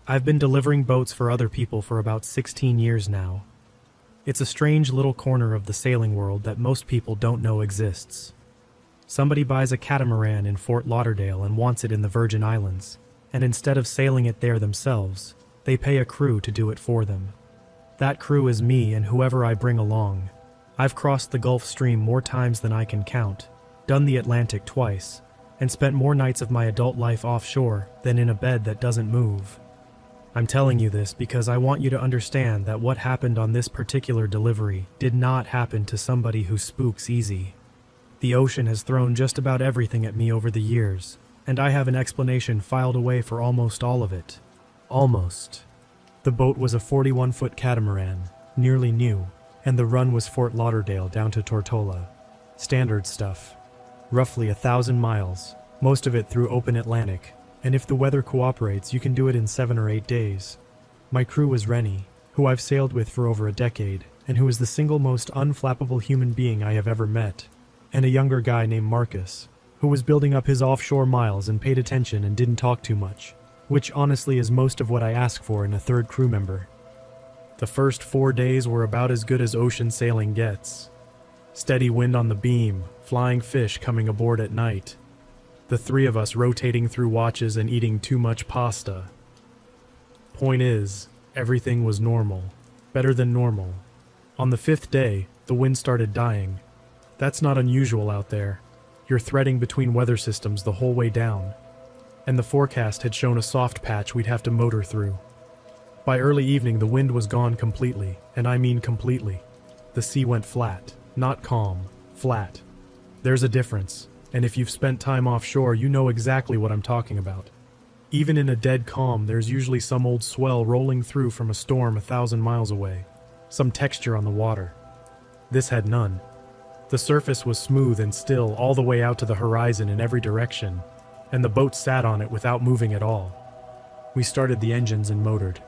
I've been delivering boats for other people for about 16 years now. It's a strange little corner of the sailing world that most people don't know exists. Somebody buys a catamaran in Fort Lauderdale and wants it in the Virgin Islands, and instead of sailing it there themselves, they pay a crew to do it for them. That crew is me and whoever I bring along. I've crossed the Gulf Stream more times than I can count, done the Atlantic twice, and spent more nights of my adult life offshore than in a bed that doesn't move. I'm telling you this because I want you to understand that what happened on this particular delivery did not happen to somebody who spooks easy. The ocean has thrown just about everything at me over the years, and I have an explanation filed away for almost all of it. Almost. The boat was a 41-foot catamaran, nearly new, and the run was Fort Lauderdale down to Tortola. Standard stuff. Roughly 1,000 miles, most of it through open Atlantic, and if the weather cooperates, you can do it in 7 or 8 days. My crew was Rennie, who I've sailed with for over a decade, and who is the single most unflappable human being I have ever met, and a younger guy named Marcus, who was building up his offshore miles and paid attention and didn't talk too much, which honestly is most of what I ask for in a third crew member. The first 4 days were about as good as ocean sailing gets. Steady wind on the beam, flying fish coming aboard at night. The three of us rotating through watches and eating too much pasta. Point is, everything was normal. Better than normal. On the 5th day, the wind started dying. That's not unusual out there. You're threading between weather systems the whole way down. And the forecast had shown a soft patch we'd have to motor through. By early evening, the wind was gone completely, and I mean completely. The sea went flat, not calm, flat. There's a difference. And if you've spent time offshore, you know exactly what I'm talking about. Even in a dead calm, there's usually some old swell rolling through from a storm 1,000 miles away. Some texture on the water. This had none. The surface was smooth and still all the way out to the horizon in every direction, and the boat sat on it without moving at all. We started the engines and motored.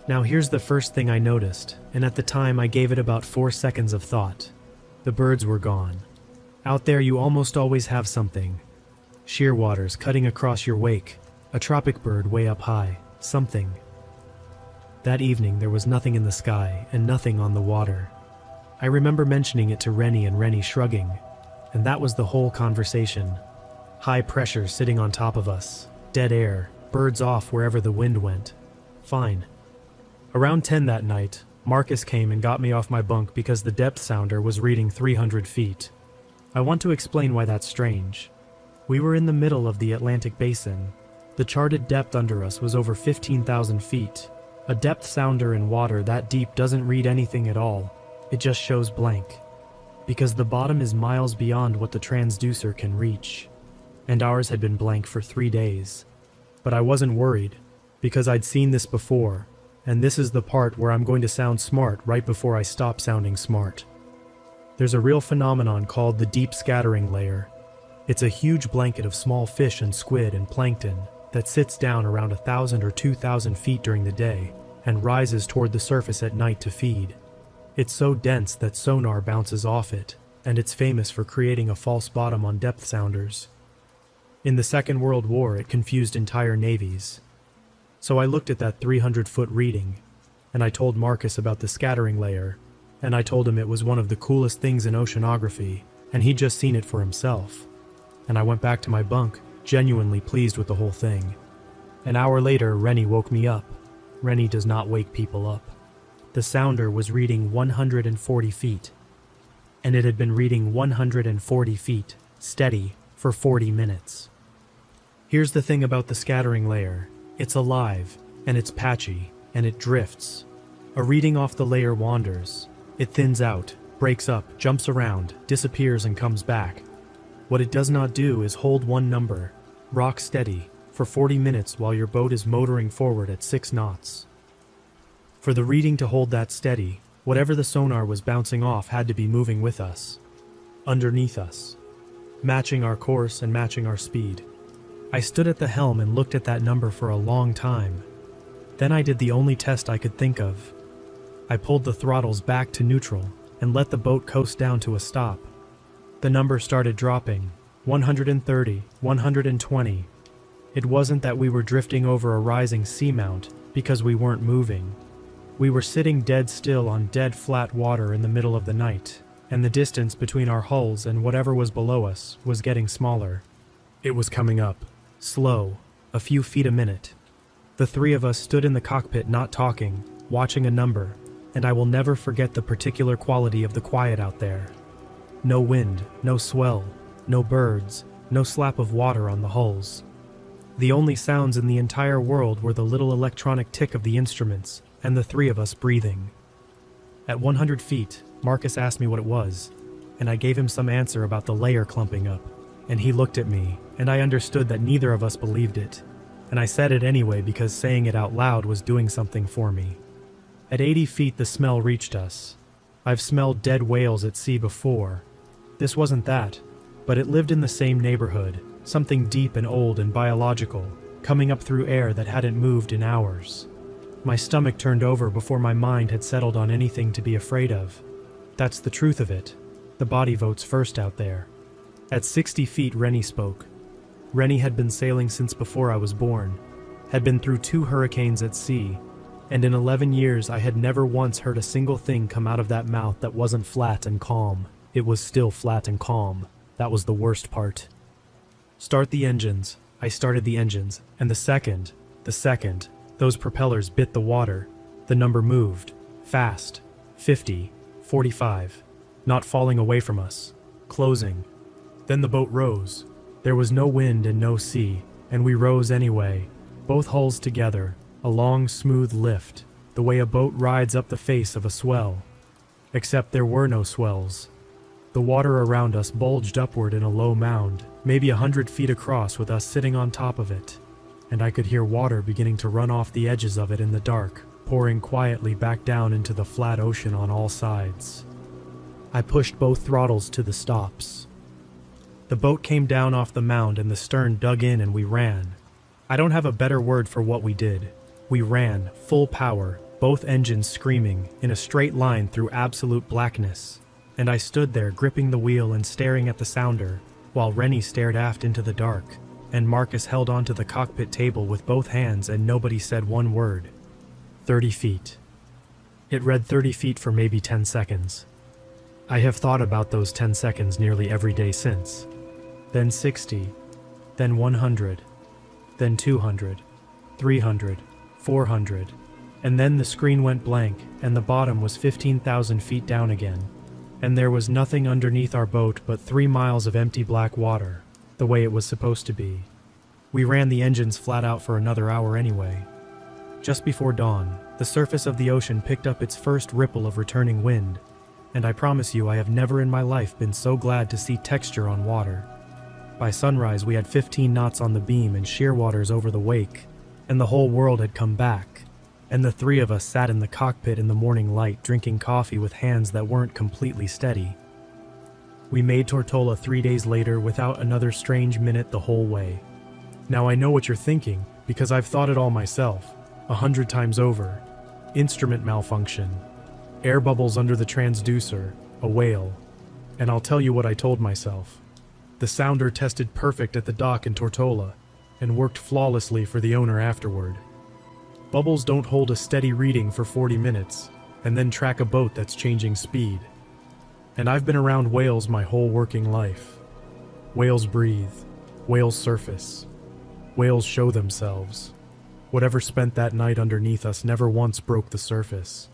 Now here's the first thing I noticed, and at the time I gave it about 4 seconds of thought. The birds were gone. Out there you almost always have something. Shearwaters cutting across your wake, a tropic bird way up high, something. That evening there was nothing in the sky and nothing on the water. I remember mentioning it to Rennie and Rennie shrugging, and that was the whole conversation. High pressure sitting on top of us, dead air, birds off wherever the wind went. Fine. Around 10 that night, Marcus came and got me off my bunk because the depth sounder was reading 300 feet. I want to explain why that's strange. We were in the middle of the Atlantic basin. The charted depth under us was over 15,000 feet. A depth sounder in water that deep doesn't read anything at all. It just shows blank. Because the bottom is miles beyond what the transducer can reach. And ours had been blank for 3 days. But I wasn't worried, because I'd seen this before, and this is the part where I'm going to sound smart right before I stop sounding smart. There's a real phenomenon called the deep scattering layer. It's a huge blanket of small fish and squid and plankton that sits down around 1,000 or 2,000 feet during the day and rises toward the surface at night to feed. It's so dense that sonar bounces off it, and it's famous for creating a false bottom on depth sounders. In the Second World War, it confused entire navies. So I looked at that 300-foot reading, and I told Marcus about the scattering layer, and I told him it was one of the coolest things in oceanography, and he'd just seen it for himself. And I went back to my bunk, genuinely pleased with the whole thing. An hour later, Rennie woke me up. Rennie does not wake people up. The sounder was reading 140 feet, and it had been reading 140 feet, steady, for 40 minutes. Here's the thing about the scattering layer. It's alive, and it's patchy, and it drifts. A reading off the layer wanders. It thins out, breaks up, jumps around, disappears and comes back. What it does not do is hold one number, rock steady, for 40 minutes while your boat is motoring forward at 6 knots. For the reading to hold that steady, whatever the sonar was bouncing off had to be moving with us, underneath us, matching our course and matching our speed. I stood at the helm and looked at that number for a long time. Then I did the only test I could think of. I pulled the throttles back to neutral and let the boat coast down to a stop. The number started dropping, 130, 120. It wasn't that we were drifting over a rising seamount, because we weren't moving. We were sitting dead still on dead flat water in the middle of the night, and the distance between our hulls and whatever was below us was getting smaller. It was coming up, slow, a few feet a minute. The three of us stood in the cockpit not talking, watching a number, and I will never forget the particular quality of the quiet out there. No wind, no swell, no birds, no slap of water on the hulls. The only sounds in the entire world were the little electronic tick of the instruments and the three of us breathing. At 100 feet, Marcus asked me what it was, and I gave him some answer about the layer clumping up, and he looked at me, and I understood that neither of us believed it, and I said it anyway because saying it out loud was doing something for me. At 80 feet the smell reached us. I've smelled dead whales at sea before. This wasn't that, but it lived in the same neighborhood, something deep and old and biological, coming up through air that hadn't moved in hours. My stomach turned over before my mind had settled on anything to be afraid of. That's the truth of it. The body votes first out there. At 60 feet, Rennie spoke. Rennie had been sailing since before I was born, had been through 2 hurricanes at sea, and in 11 years I had never once heard a single thing come out of that mouth that wasn't flat and calm. It was still flat and calm. That was the worst part. Start the engines. I started the engines, and the second, those propellers bit the water. The number moved. Fast. 50. 45. Not falling away from us. Closing. Then the boat rose. There was no wind and no sea, and we rose anyway, both hulls together, a long, smooth lift, the way a boat rides up the face of a swell. Except there were no swells. The water around us bulged upward in a low mound, maybe 100 feet across with us sitting on top of it, and I could hear water beginning to run off the edges of it in the dark, pouring quietly back down into the flat ocean on all sides. I pushed both throttles to the stops. The boat came down off the mound and the stern dug in and we ran. I don't have a better word for what we did. We ran, full power, both engines screaming, in a straight line through absolute blackness, and I stood there gripping the wheel and staring at the sounder, while Rennie stared aft into the dark, and Marcus held onto the cockpit table with both hands and nobody said one word. 30 feet. It read 30 feet for maybe 10 seconds. I have thought about those 10 seconds nearly every day since. Then 60, then 100, then 200, 300, 400, and then the screen went blank and the bottom was 15,000 feet down again, and there was nothing underneath our boat but 3 miles of empty black water, the way it was supposed to be. We ran the engines flat out for another hour anyway. Just before dawn, the surface of the ocean picked up its first ripple of returning wind, and I promise you I have never in my life been so glad to see texture on water. By sunrise we had 15 knots on the beam and sheer waters over the wake, and the whole world had come back, and the three of us sat in the cockpit in the morning light drinking coffee with hands that weren't completely steady. We made Tortola 3 days later without another strange minute the whole way. Now I know what you're thinking, because I've thought it all myself, 100 times over. Instrument malfunction, air bubbles under the transducer, a whale, and I'll tell you what I told myself. The sounder tested perfect at the dock in Tortola, and worked flawlessly for the owner afterward. Bubbles don't hold a steady reading for 40 minutes, and then track a boat that's changing speed. And I've been around whales my whole working life. Whales breathe, whales surface, whales show themselves. Whatever spent that night underneath us never once broke the surface,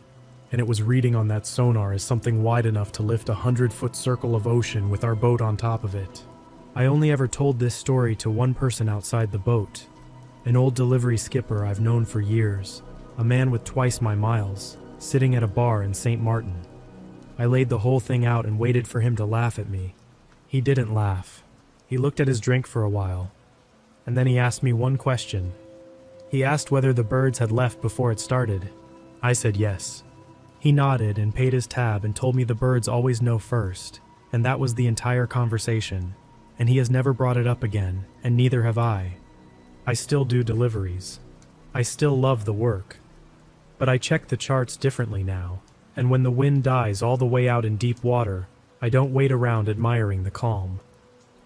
and it was reading on that sonar as something wide enough to lift a 100-foot circle of ocean with our boat on top of it. I only ever told this story to one person outside the boat, an old delivery skipper I've known for years, a man with twice my miles, sitting at a bar in St. Martin. I laid the whole thing out and waited for him to laugh at me. He didn't laugh. He looked at his drink for a while, and then he asked me one question. He asked whether the birds had left before it started. I said yes. He nodded and paid his tab and told me the birds always know first, and that was the entire conversation, and he has never brought it up again, and neither have I. I still do deliveries. I still love the work. But I check the charts differently now, and when the wind dies all the way out in deep water, I don't wait around admiring the calm.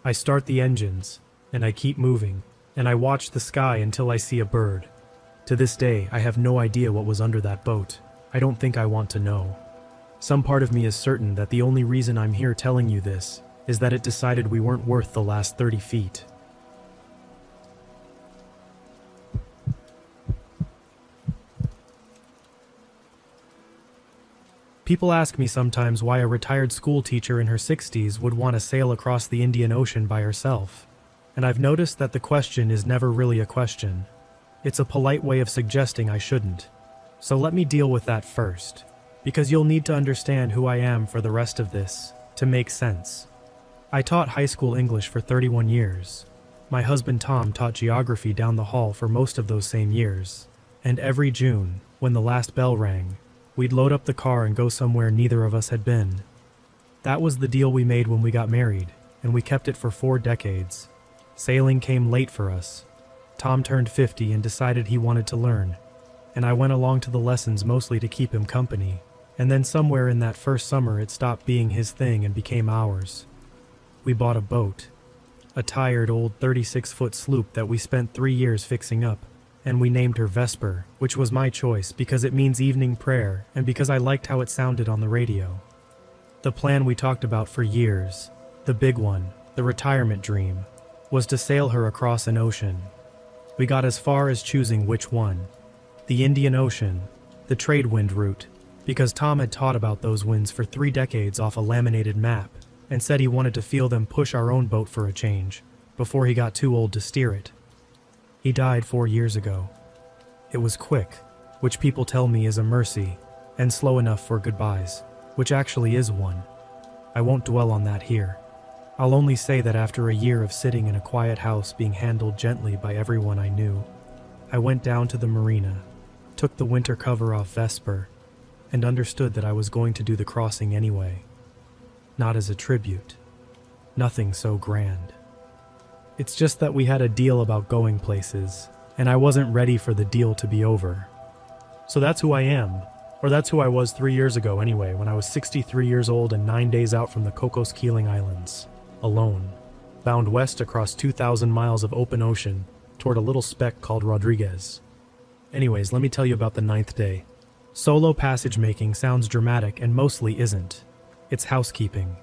I start the engines, and I keep moving, and I watch the sky until I see a bird. To this day, I have no idea what was under that boat. I don't think I want to know. Some part of me is certain that the only reason I'm here telling you this is that it decided we weren't worth the last 30 feet. People ask me sometimes why a retired school teacher in her 60s would want to sail across the Indian Ocean by herself. And I've noticed that the question is never really a question. It's a polite way of suggesting I shouldn't. So let me deal with that first, because you'll need to understand who I am for the rest of this to make sense. I taught high school English for 31 years. My husband Tom taught geography down the hall for most of those same years. And every June, when the last bell rang, we'd load up the car and go somewhere neither of us had been. That was the deal we made when we got married, and we kept it for 4 decades. Sailing came late for us. Tom turned 50 and decided he wanted to learn, and I went along to the lessons mostly to keep him company. And then somewhere in that first summer it stopped being his thing and became ours. We bought a boat, a tired old 36-foot sloop that we spent 3 years fixing up, and we named her Vesper, which was my choice because it means evening prayer and because I liked how it sounded on the radio. The plan we talked about for years, the big one, the retirement dream, was to sail her across an ocean. We got as far as choosing which one. The Indian Ocean, the trade wind route, because Tom had taught about those winds for 3 decades off a laminated map and said he wanted to feel them push our own boat for a change before he got too old to steer it. He died 4 years ago. It was quick, which people tell me is a mercy, and slow enough for goodbyes, which actually is one. I won't dwell on that here. I'll only say that after a year of sitting in a quiet house being handled gently by everyone I knew, I went down to the marina, took the winter cover off Vesper, and understood that I was going to do the crossing anyway. Not as a tribute. Nothing so grand. It's just that we had a deal about going places, and I wasn't ready for the deal to be over. So that's who I am, or that's who I was 3 years ago anyway, when I was 63 years old and 9 days out from the Cocos Keeling Islands. Alone, bound west across 2,000 miles of open ocean toward a little speck called Rodriguez. Anyways, let me tell you about the 9th day. Solo passage making sounds dramatic and mostly isn't. It's housekeeping.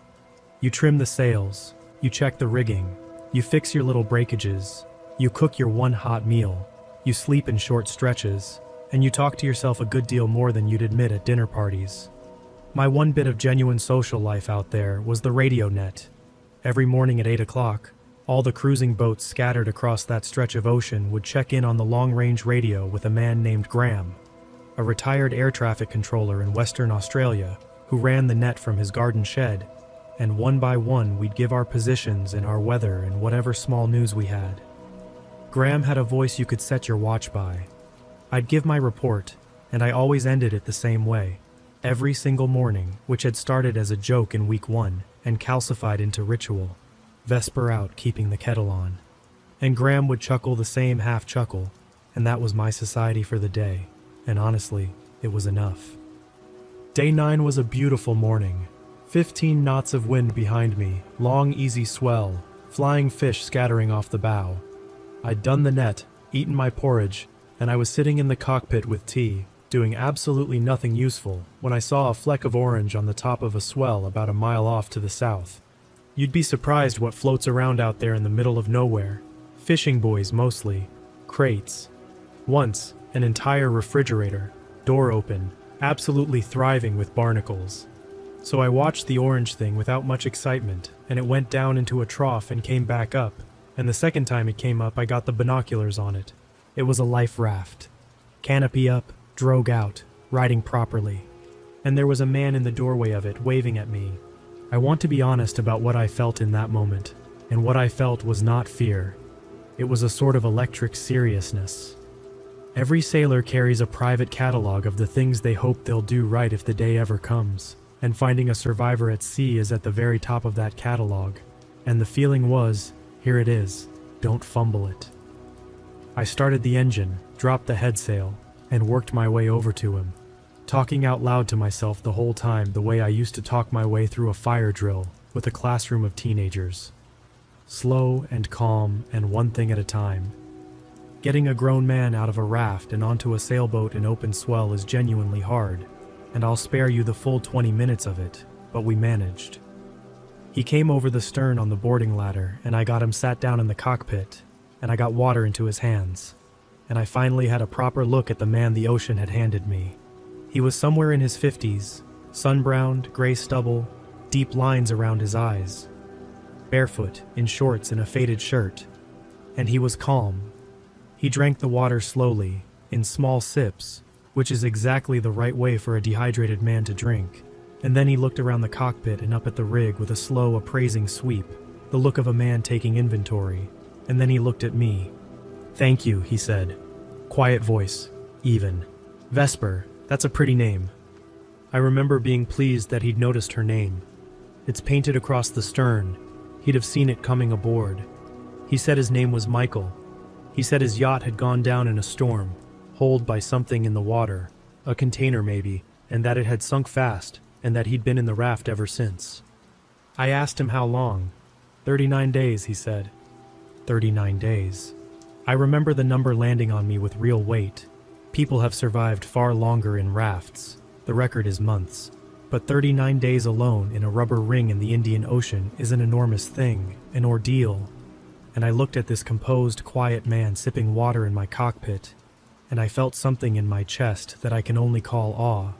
You trim the sails, you check the rigging, you fix your little breakages, you cook your one hot meal, you sleep in short stretches, and you talk to yourself a good deal more than you'd admit at dinner parties. My one bit of genuine social life out there was the radio net. Every morning at 8 o'clock, all the cruising boats scattered across that stretch of ocean would check in on the long-range radio with a man named Graham, a retired air traffic controller in Western Australia who ran the net from his garden shed, and one by one we'd give our positions and our weather and whatever small news we had. Graham had a voice you could set your watch by. I'd give my report, and I always ended it the same way. Every single morning, which had started as a joke in week 1 and calcified into ritual. Vesper out, keeping the kettle on. And Graham would chuckle the same half chuckle, and that was my society for the day, and honestly, it was enough. Day 9 was a beautiful morning. 15 knots of wind behind me, long easy swell, flying fish scattering off the bow. I'd done the net, eaten my porridge, and I was sitting in the cockpit with tea, doing absolutely nothing useful, when I saw a fleck of orange on the top of a swell about a mile off to the south. You'd be surprised what floats around out there in the middle of nowhere. Fishing buoys mostly. Crates. Once, an entire refrigerator, door open, absolutely thriving with barnacles. So I watched the orange thing without much excitement, and it went down into a trough and came back up, and the second time it came up I got the binoculars on it. It was a life raft. Canopy up, drogue out, riding properly. And there was a man in the doorway of it waving at me. I want to be honest about what I felt in that moment, and what I felt was not fear. It was a sort of electric seriousness. Every sailor carries a private catalog of the things they hope they'll do right if the day ever comes, and finding a survivor at sea is at the very top of that catalog. And the feeling was, here it is, don't fumble it. I started the engine, dropped the headsail, and worked my way over to him, talking out loud to myself the whole time the way I used to talk my way through a fire drill with a classroom of teenagers. Slow and calm and one thing at a time. Getting a grown man out of a raft and onto a sailboat in open swell is genuinely hard, and I'll spare you the full 20 minutes of it, but we managed. He came over the stern on the boarding ladder, and I got him sat down in the cockpit, and I got water into his hands, and I finally had a proper look at the man the ocean had handed me. He was somewhere in his 50s, sun-browned, gray stubble, deep lines around his eyes, barefoot, in shorts and a faded shirt, and he was calm. He drank the water slowly, in small sips, which is exactly the right way for a dehydrated man to drink, and then he looked around the cockpit and up at the rig with a slow, appraising sweep, the look of a man taking inventory, and then he looked at me. "Thank you," he said. Quiet voice, even. "Vesper, that's a pretty name." I remember being pleased that he'd noticed her name. It's painted across the stern. He'd have seen it coming aboard. He said his name was Michael. He said his yacht had gone down in a storm, holed by something in the water, a container maybe, and that it had sunk fast, and that he'd been in the raft ever since. I asked him how long. 39 days, he said. 39 days. I remember the number landing on me with real weight. People have survived far longer in rafts. The record is months. But 39 days alone in a rubber ring in the Indian Ocean is an enormous thing, an ordeal. And I looked at this composed, quiet man sipping water in my cockpit, and I felt something in my chest that I can only call awe.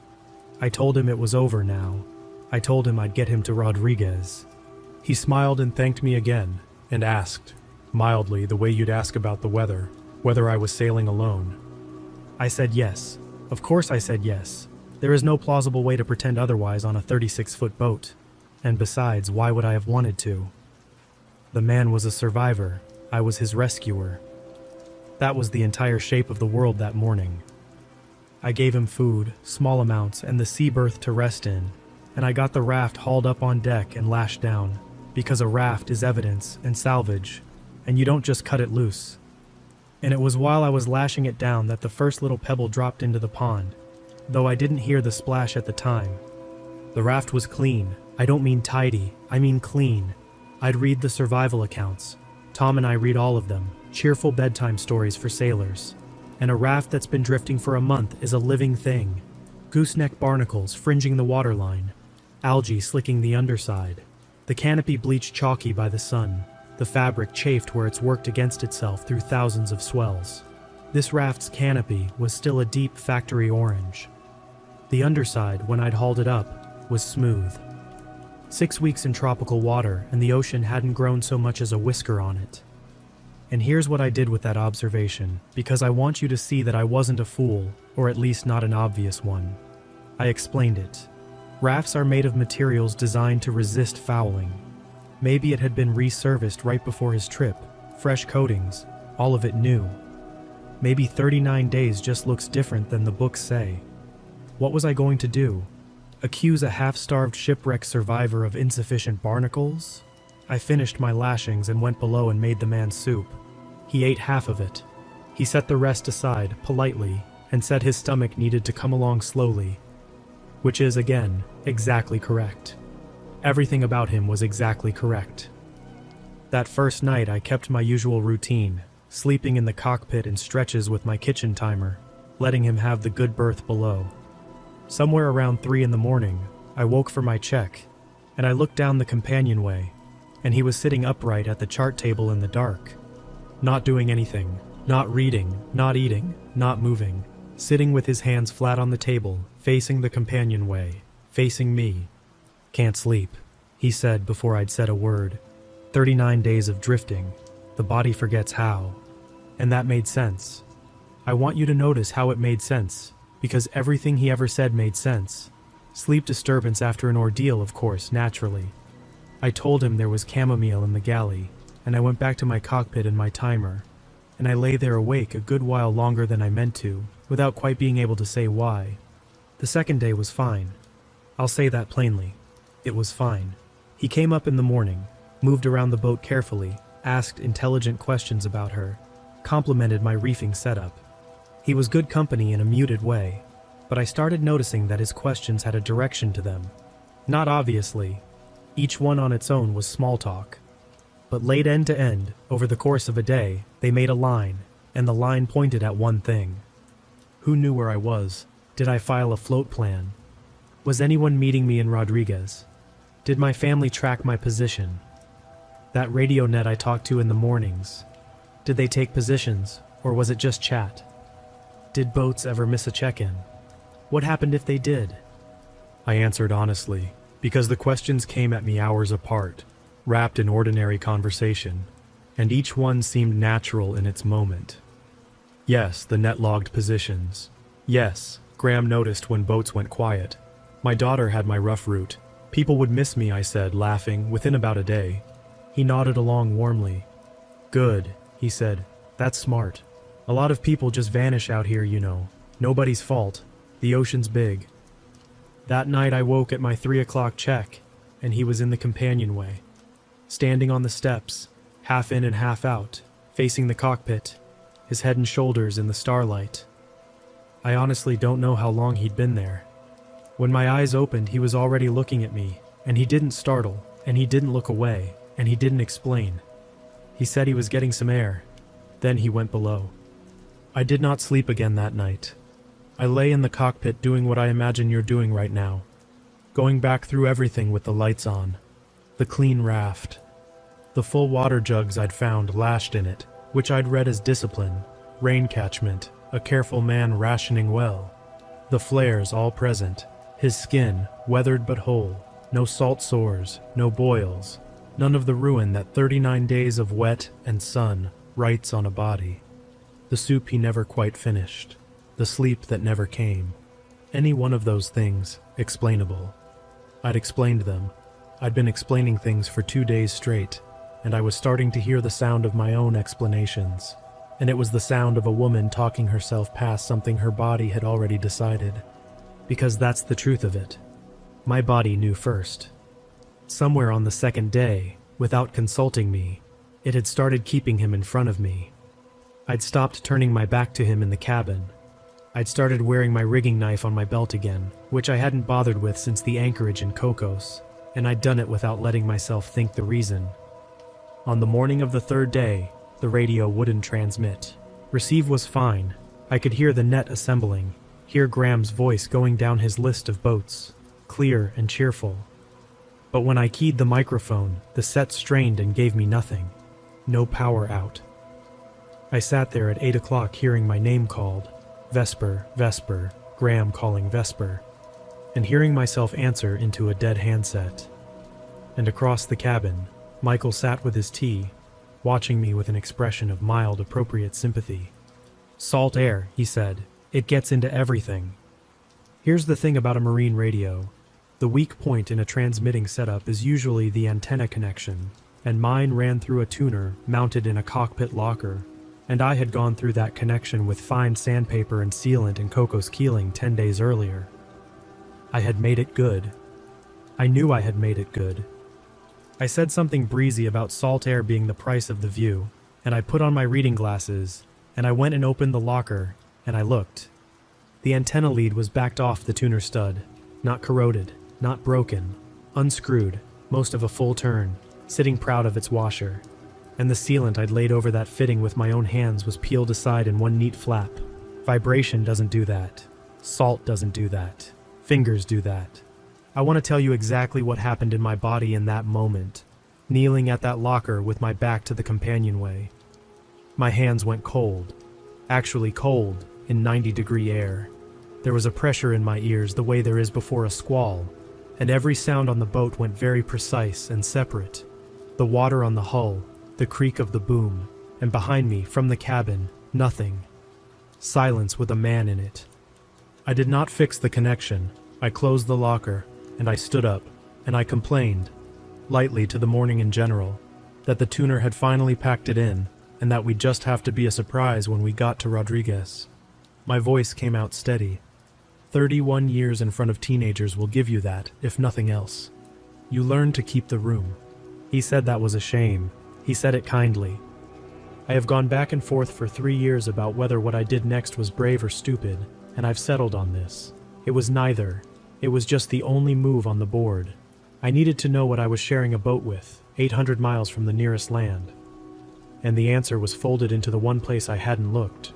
I told him it was over now. I told him I'd get him to Rodriguez. He smiled and thanked me again, and asked, mildly the way you'd ask about the weather, whether I was sailing alone. I said yes. Of course I said yes. There is no plausible way to pretend otherwise on a 36-foot boat. And besides, why would I have wanted to? The man was a survivor. I was his rescuer. That was the entire shape of the world that morning. I gave him food, small amounts, and the sea berth to rest in, and I got the raft hauled up on deck and lashed down, because a raft is evidence and salvage, and you don't just cut it loose. And it was while I was lashing it down that the first little pebble dropped into the pond, though I didn't hear the splash at the time. The raft was clean. I don't mean tidy, I mean clean. I'd read the survival accounts. Tom and I read all of them, cheerful bedtime stories for sailors. And a raft that's been drifting for a month is a living thing. Gooseneck barnacles fringing the waterline, algae slicking the underside, the canopy bleached chalky by the sun, the fabric chafed where it's worked against itself through thousands of swells. This raft's canopy was still a deep factory orange. The underside, when I'd hauled it up, was smooth. 6 weeks in tropical water, and the ocean hadn't grown so much as a whisker on it. And here's what I did with that observation, because I want you to see that I wasn't a fool, or at least not an obvious one. I explained it. Rafts are made of materials designed to resist fouling. Maybe it had been resurfaced right before his trip, fresh coatings, all of it new. Maybe 39 days just looks different than the books say. What was I going to do? Accuse a half-starved shipwreck survivor of insufficient barnacles? I finished my lashings and went below and made the man soup. He ate half of it. He set the rest aside, politely, and said his stomach needed to come along slowly. Which is, again, exactly correct. Everything about him was exactly correct. That first night I kept my usual routine, sleeping in the cockpit in stretches with my kitchen timer, letting him have the good berth below. Somewhere around 3 in the morning, I woke for my check, and I looked down the companionway, and he was sitting upright at the chart table in the dark. Not doing anything, not reading, not eating, not moving, sitting with his hands flat on the table, facing the companionway, facing me. "Can't sleep," he said before I'd said a word. 39 days of drifting. The body forgets how. And that made sense. I want you to notice how it made sense, because everything he ever said made sense. Sleep disturbance after an ordeal, of course, naturally. I told him there was chamomile in the galley, and I went back to my cockpit and my timer, and I lay there awake a good while longer than I meant to, without quite being able to say why. The second day was fine. I'll say that plainly. It was fine. He came up in the morning, moved around the boat carefully, asked intelligent questions about her, complimented my reefing setup. He was good company in a muted way, but I started noticing that his questions had a direction to them. Not obviously. Each one on its own was small talk. But laid end to end, over the course of a day, they made a line, and the line pointed at one thing. Who knew where I was? Did I file a float plan? Was anyone meeting me in Rodriguez? Did my family track my position? That radio net I talked to in the mornings, did they take positions, or was it just chat? Did boats ever miss a check-in? What happened if they did? I answered honestly, because the questions came at me hours apart, wrapped in ordinary conversation, and each one seemed natural in its moment. Yes, the net logged positions. Yes, Graham noticed when boats went quiet. My daughter had my rough route. People would miss me, I said, laughing, within about a day. He nodded along warmly. Good, he said. That's smart. A lot of people just vanish out here, you know. Nobody's fault. The ocean's big. That night I woke at my 3 o'clock check, and he was in the companionway, standing on the steps, half in and half out, facing the cockpit, his head and shoulders in the starlight. I honestly don't know how long he'd been there. When my eyes opened, he was already looking at me, and he didn't startle, and he didn't look away, and he didn't explain. He said he was getting some air. Then he went below. I did not sleep again that night. I lay in the cockpit doing what I imagine you're doing right now, going back through everything with the lights on, the clean raft, the full water jugs I'd found lashed in it, which I'd read as discipline, rain catchment, a careful man rationing well, the flares all present, his skin weathered but whole, no salt sores, no boils, none of the ruin that 39 days of wet and sun writes on a body, the soup he never quite finished, the sleep that never came. Any one of those things, explainable. I'd explained them. I'd been explaining things for 2 days straight, and I was starting to hear the sound of my own explanations. And it was the sound of a woman talking herself past something her body had already decided. Because that's the truth of it. My body knew first. Somewhere on the second day, without consulting me, it had started keeping him in front of me. I'd stopped turning my back to him in the cabin. I'd started wearing my rigging knife on my belt again, which I hadn't bothered with since the anchorage in Cocos, and I'd done it without letting myself think the reason. On the morning of the third day, the radio wouldn't transmit. Receive was fine. I could hear the net assembling, hear Graham's voice going down his list of boats, clear and cheerful. But when I keyed the microphone, the set strained and gave me nothing. No power out. I sat there at 8 o'clock hearing my name called. Vesper, Vesper, Graham calling Vesper, and hearing myself answer into a dead handset. And across the cabin, Michael sat with his tea, watching me with an expression of mild, appropriate sympathy. Salt air, he said. It gets into everything. Here's the thing about a marine radio. The weak point in a transmitting setup is usually the antenna connection, and mine ran through a tuner mounted in a cockpit locker, and I had gone through that connection with fine sandpaper and sealant in Cocos Keeling 10 days earlier. I had made it good. I knew I had made it good. I said something breezy about salt air being the price of the view, and I put on my reading glasses, and I went and opened the locker, and I looked. The antenna lead was backed off the tuner stud, not corroded, not broken, unscrewed, most of a full turn, sitting proud of its washer. And the sealant I'd laid over that fitting with my own hands was peeled aside in one neat flap. Vibration doesn't do that. Salt doesn't do that. Fingers do that. I want to tell you exactly what happened in my body in that moment, kneeling at that locker with my back to the companionway. My hands went cold, actually cold, in 90-degree air. There was a pressure in my ears the way there is before a squall, and every sound on the boat went very precise and separate. The water on the hull, the creak of the boom, and behind me, from the cabin, nothing. Silence with a man in it. I did not fix the connection. I closed the locker, and I stood up, and I complained, lightly to the morning in general, that the tuner had finally packed it in, and that we'd just have to be a surprise when we got to Rodriguez. My voice came out steady. 31 years in front of teenagers will give you that, if nothing else. You learn to keep the room. He said that was a shame. He said it kindly. I have gone back and forth for 3 years about whether what I did next was brave or stupid, and I've settled on this. It was neither. It was just the only move on the board. I needed to know what I was sharing a boat with, 800 miles from the nearest land. and the answer was folded into the one place I hadn't looked.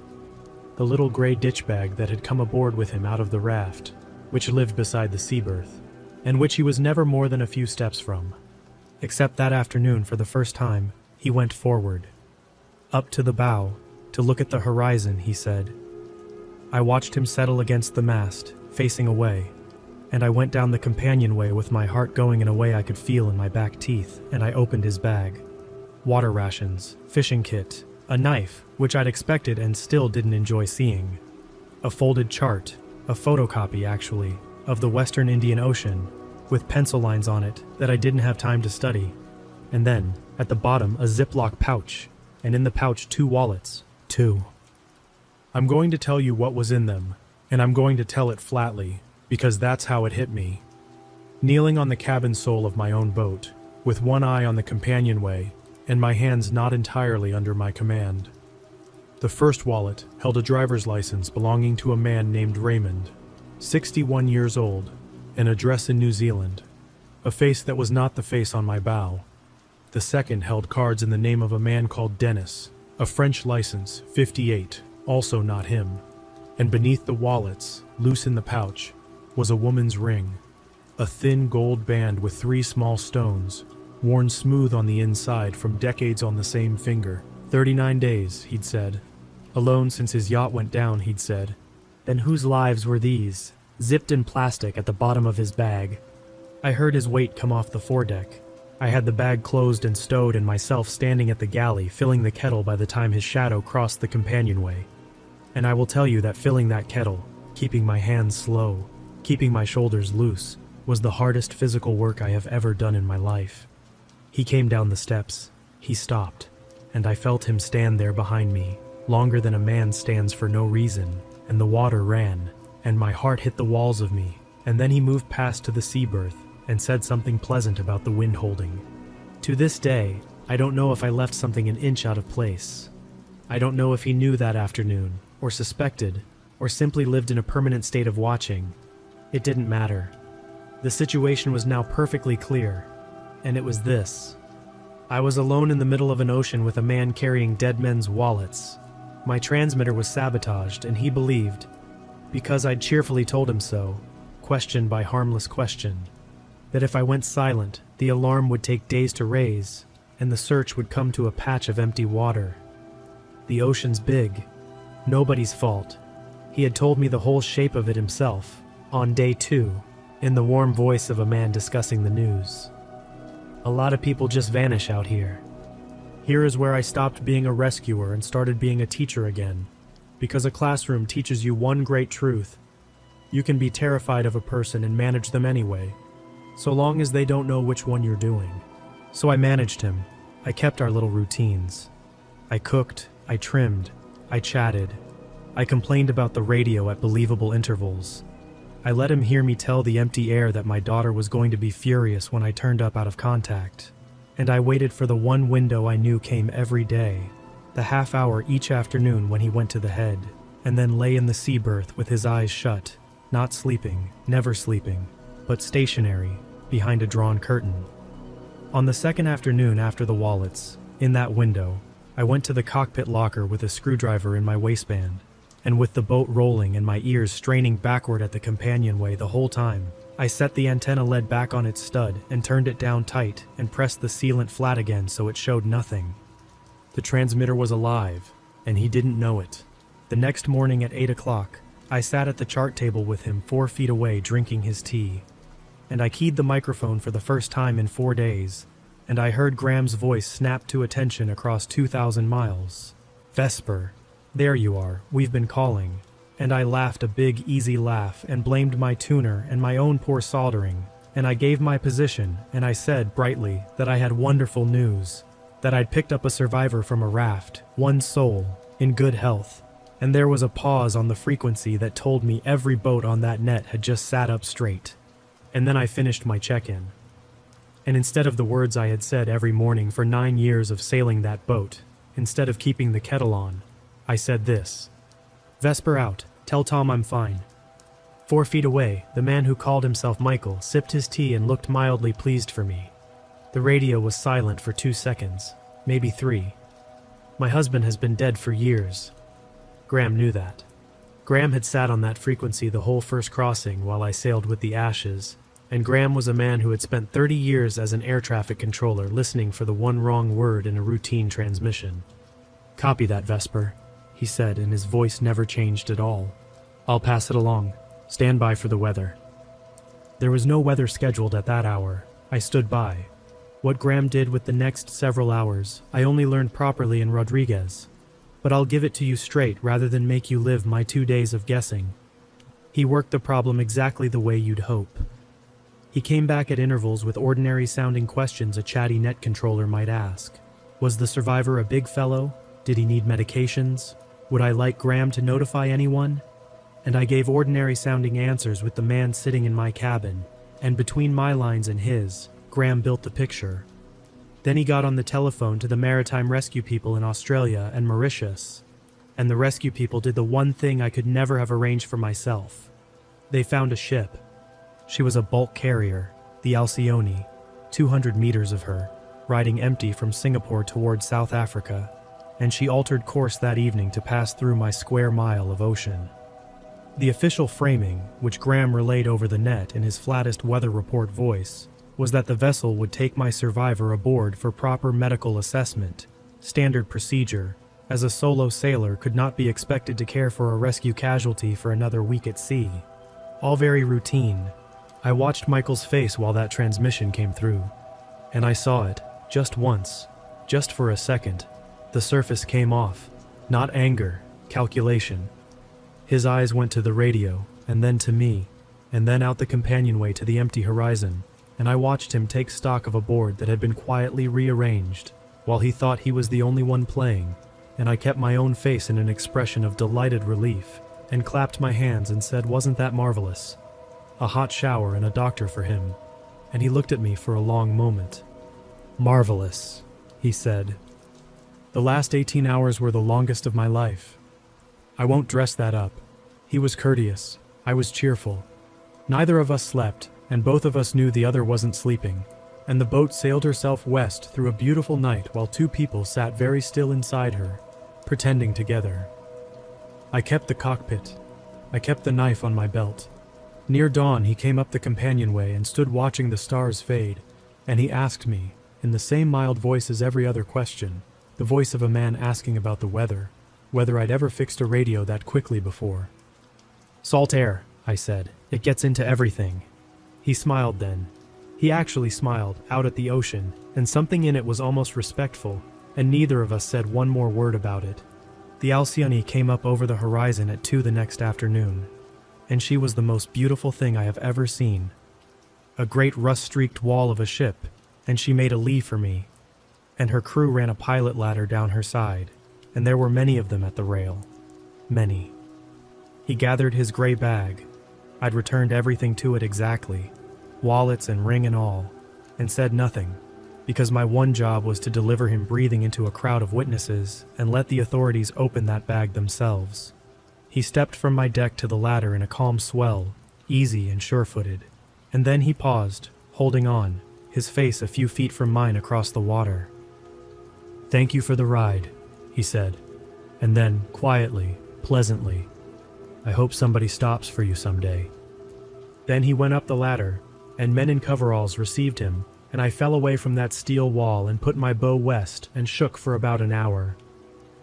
The little gray ditch bag that had come aboard with him out of the raft, which lived beside the Seabirth, and which he was never more than a few steps from. Except that afternoon, for the first time, he went forward. Up to the bow, to look at the horizon, he said. I watched him settle against the mast, facing away, and I went down the companionway with my heart going in a way I could feel in my back teeth, and I opened his bag. Water rations, fishing kit, a knife, which I'd expected and still didn't enjoy seeing, a folded chart, a photocopy actually, of the Western Indian Ocean, with pencil lines on it that I didn't have time to study, and then, at the bottom, a Ziploc pouch, and in the pouch 2 wallets. 2. I'm going to tell you what was in them, and I'm going to tell it flatly, because that's how it hit me. Kneeling on the cabin sole of my own boat, with one eye on the companionway, and my hands not entirely under my command. The first wallet held a driver's license belonging to a man named Raymond, 61 years old, an address in New Zealand, a face that was not the face on my bow. The second held cards in the name of a man called Dennis, a French license, 58, also not him. And beneath the wallets, loose in the pouch, was a woman's ring, a thin gold band with 3 small stones, worn smooth on the inside from decades on the same finger. 39 days, he'd said. Alone since his yacht went down, he'd said. Then whose lives were these, zipped in plastic at the bottom of his bag? I heard his weight come off the foredeck. I had the bag closed and stowed and myself standing at the galley filling the kettle by the time his shadow crossed the companionway. And I will tell you that filling that kettle, keeping my hands slow, keeping my shoulders loose, was the hardest physical work I have ever done in my life. He came down the steps. He stopped, and I felt him stand there behind me, longer than a man stands for no reason, and the water ran, and my heart hit the walls of me, and then he moved past to the Seabirth and said something pleasant about the wind holding. To this day, I don't know if I left something an inch out of place. I don't know if he knew that afternoon, or suspected, or simply lived in a permanent state of watching. It didn't matter. The situation was now perfectly clear, and it was this. I was alone in the middle of an ocean with a man carrying dead men's wallets. My transmitter was sabotaged, and he believed, because I'd cheerfully told him so, question by harmless question, that if I went silent, the alarm would take days to raise, and the search would come to a patch of empty water. The ocean's big. Nobody's fault. He had told me the whole shape of it himself, on day 2, in the warm voice of a man discussing the news. A lot of people just vanish out here. Here is where I stopped being a rescuer and started being a teacher again, because a classroom teaches you one great truth. You can be terrified of a person and manage them anyway, so long as they don't know which one you're doing. So I managed him. I kept our little routines. I cooked, I trimmed, I chatted. I complained about the radio at believable intervals. I let him hear me tell the empty air that my daughter was going to be furious when I turned up out of contact. And I waited for the one window I knew came every day, the half hour each afternoon when he went to the head, and then lay in the Seabirth with his eyes shut, not sleeping, never sleeping, but stationary, behind a drawn curtain. On the second afternoon after the wallets, in that window, I went to the cockpit locker with a screwdriver in my waistband, and with the boat rolling and my ears straining backward at the companionway the whole time, I set the antenna lead back on its stud and turned it down tight and pressed the sealant flat again so it showed nothing. The transmitter was alive, and he didn't know it. The next morning at 8 o'clock, I sat at the chart table with him 4 feet away drinking his tea, and I keyed the microphone for the first time in 4 days, and I heard Graham's voice snap to attention across 2,000 miles. Vesper, there you are, we've been calling. And I laughed a big, easy laugh and blamed my tuner and my own poor soldering, and I gave my position, and I said brightly that I had wonderful news, that I'd picked up a survivor from a raft, one soul, in good health, and there was a pause on the frequency that told me every boat on that net had just sat up straight. And then I finished my check-in. And instead of the words I had said every morning for 9 years of sailing that boat, instead of keeping the kettle on, I said this: Vesper out, tell Tom I'm fine. 4 feet away, the man who called himself Michael sipped his tea and looked mildly pleased for me. The radio was silent for 2 seconds, maybe 3. My husband has been dead for years. Graham knew that. Graham had sat on that frequency the whole first crossing while I sailed with the Ashes, and Graham was a man who had spent 30 years as an air traffic controller listening for the one wrong word in a routine transmission. "Copy that, Vesper," he said, and his voice never changed at all. "I'll pass it along. Stand by for the weather." There was no weather scheduled at that hour. I stood by. What Graham did with the next several hours, I only learned properly in Rodriguez. But I'll give it to you straight rather than make you live my 2 days of guessing. He worked the problem exactly the way you'd hope. He came back at intervals with ordinary-sounding questions a chatty net controller might ask. Was the survivor a big fellow? Did he need medications? Would I like Graham to notify anyone? And I gave ordinary-sounding answers with the man sitting in my cabin, and between my lines and his, Graham built the picture. Then he got on the telephone to the maritime rescue people in Australia and Mauritius, and the rescue people did the one thing I could never have arranged for myself. They found a ship. She was a bulk carrier, the Alcyone, 200 meters of her, riding empty from Singapore toward South Africa, and she altered course that evening to pass through my square mile of ocean. The official framing, which Graham relayed over the net in his flattest weather report voice, was that the vessel would take my survivor aboard for proper medical assessment, standard procedure, as a solo sailor could not be expected to care for a rescue casualty for another week at sea. All very routine. I watched Michael's face while that transmission came through, and I saw it, just once, just for a second. The surface came off, not anger, calculation. His eyes went to the radio, and then to me, and then out the companionway to the empty horizon, and I watched him take stock of a board that had been quietly rearranged, while he thought he was the only one playing, and I kept my own face in an expression of delighted relief, and clapped my hands and said, "Wasn't that marvelous?" A hot shower and a doctor for him, and he looked at me for a long moment. "Marvelous," he said. "The last 18 hours were the longest of my life. I won't dress that up." He was courteous. I was cheerful. Neither of us slept, and both of us knew the other wasn't sleeping, and the boat sailed herself west through a beautiful night while two people sat very still inside her, pretending together. I kept the cockpit. I kept the knife on my belt. Near dawn he came up the companionway and stood watching the stars fade, and he asked me, in the same mild voice as every other question, the voice of a man asking about the weather, whether I'd ever fixed a radio that quickly before. "Salt air," I said. "It gets into everything." He smiled then. He actually smiled, out at the ocean, and something in it was almost respectful, and neither of us said one more word about it. The Alcyone came up over the horizon at 2 the next afternoon, and she was the most beautiful thing I have ever seen. A great rust-streaked wall of a ship, and she made a lee for me, and her crew ran a pilot ladder down her side, and there were many of them at the rail. Many. He gathered his gray bag. I'd returned everything to it exactly, wallets and ring and all, and said nothing, because my one job was to deliver him breathing into a crowd of witnesses and let the authorities open that bag themselves. He stepped from my deck to the ladder in a calm swell, easy and sure-footed, and then he paused, holding on, his face a few feet from mine across the water. "Thank you for the ride," he said, and then, quietly, pleasantly, "I hope somebody stops for you someday." Then he went up the ladder, and men in coveralls received him, and I fell away from that steel wall and put my bow west and shook for about an hour.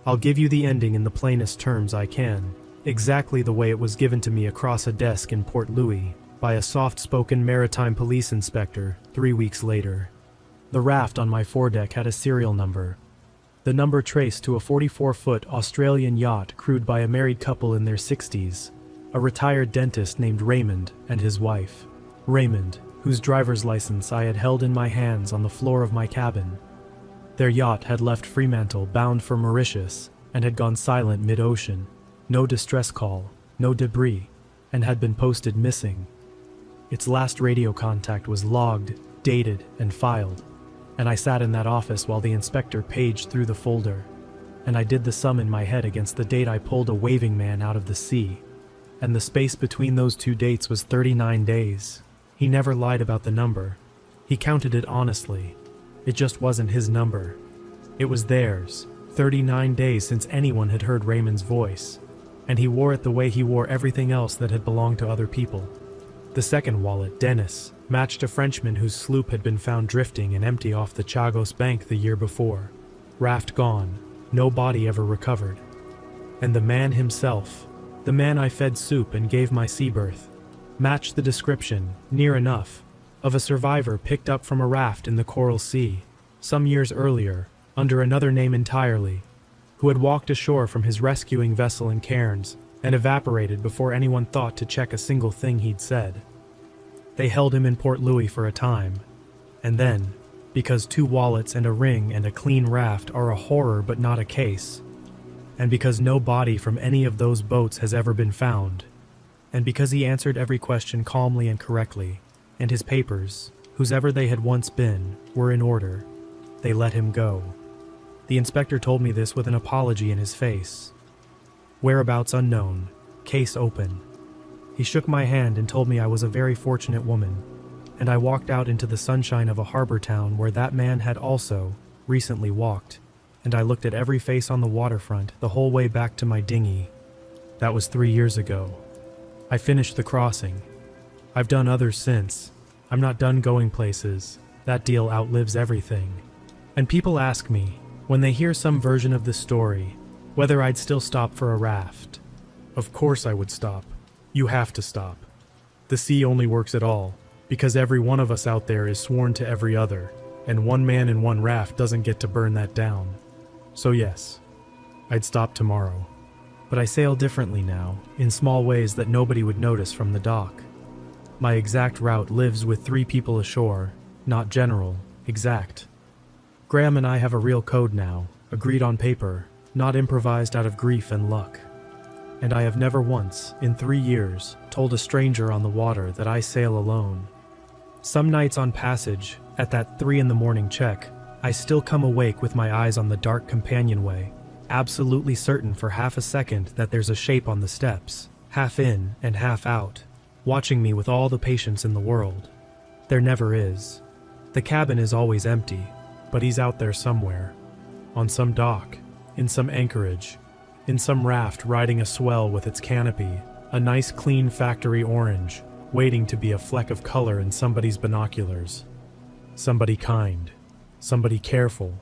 I'll give you the ending in the plainest terms I can, exactly the way it was given to me across a desk in Port Louis by a soft-spoken maritime police inspector 3 weeks later. The raft on my foredeck had a serial number. The number traced to a 44-foot Australian yacht crewed by a married couple in their 60s, a retired dentist named Raymond and his wife. Raymond, whose driver's license I had held in my hands on the floor of my cabin. Their yacht had left Fremantle bound for Mauritius and had gone silent mid-ocean, no distress call, no debris, and had been posted missing. Its last radio contact was logged, dated, and filed, and I sat in that office while the inspector paged through the folder, and I did the sum in my head against the date I pulled a waving man out of the sea, and the space between those two dates was 39 days. He never lied about the number. He counted it honestly. It just wasn't his number. It was theirs, 39 days since anyone had heard Raymond's voice, and he wore it the way he wore everything else that had belonged to other people. The second wallet, Dennis, matched a Frenchman whose sloop had been found drifting and empty off the Chagos Bank the year before. Raft gone, no body ever recovered. And the man himself, the man I fed soup and gave my sea berth, matched the description, near enough, of a survivor picked up from a raft in the Coral Sea, some years earlier, under another name entirely, who had walked ashore from his rescuing vessel in Cairns and evaporated before anyone thought to check a single thing he'd said. They held him in Port Louis for a time, and then, because 2 wallets and a ring and a clean raft are a horror but not a case, and because no body from any of those boats has ever been found, and because he answered every question calmly and correctly, and his papers, whosever they had once been, were in order, they let him go. The inspector told me this with an apology in his face. Whereabouts unknown, case open. He shook my hand and told me I was a very fortunate woman, and I walked out into the sunshine of a harbor town where that man had also recently walked, and I looked at every face on the waterfront the whole way back to my dinghy. That was 3 years ago. I finished the crossing. I've done others since. I'm not done going places. That deal outlives everything. And people ask me, when they hear some version of this story, whether I'd still stop for a raft. Of course I would stop. You have to stop. The sea only works at all, because every one of us out there is sworn to every other, and one man in one raft doesn't get to burn that down. So yes, I'd stop tomorrow. But I sail differently now, in small ways that nobody would notice from the dock. My exact route lives with 3 people ashore, not general, exact. Graham and I have a real code now, agreed on paper, not improvised out of grief and luck. And I have never once, in 3 years, told a stranger on the water that I sail alone. Some nights on passage, at that 3 a.m. check, I still come awake with my eyes on the dark companionway, absolutely certain for half a second that there's a shape on the steps, half in and half out, watching me with all the patience in the world. There never is. The cabin is always empty, but he's out there somewhere. On some dock, in some anchorage, in some raft riding a swell with its canopy, a nice clean factory orange, waiting to be a fleck of color in somebody's binoculars. Somebody kind, somebody careful,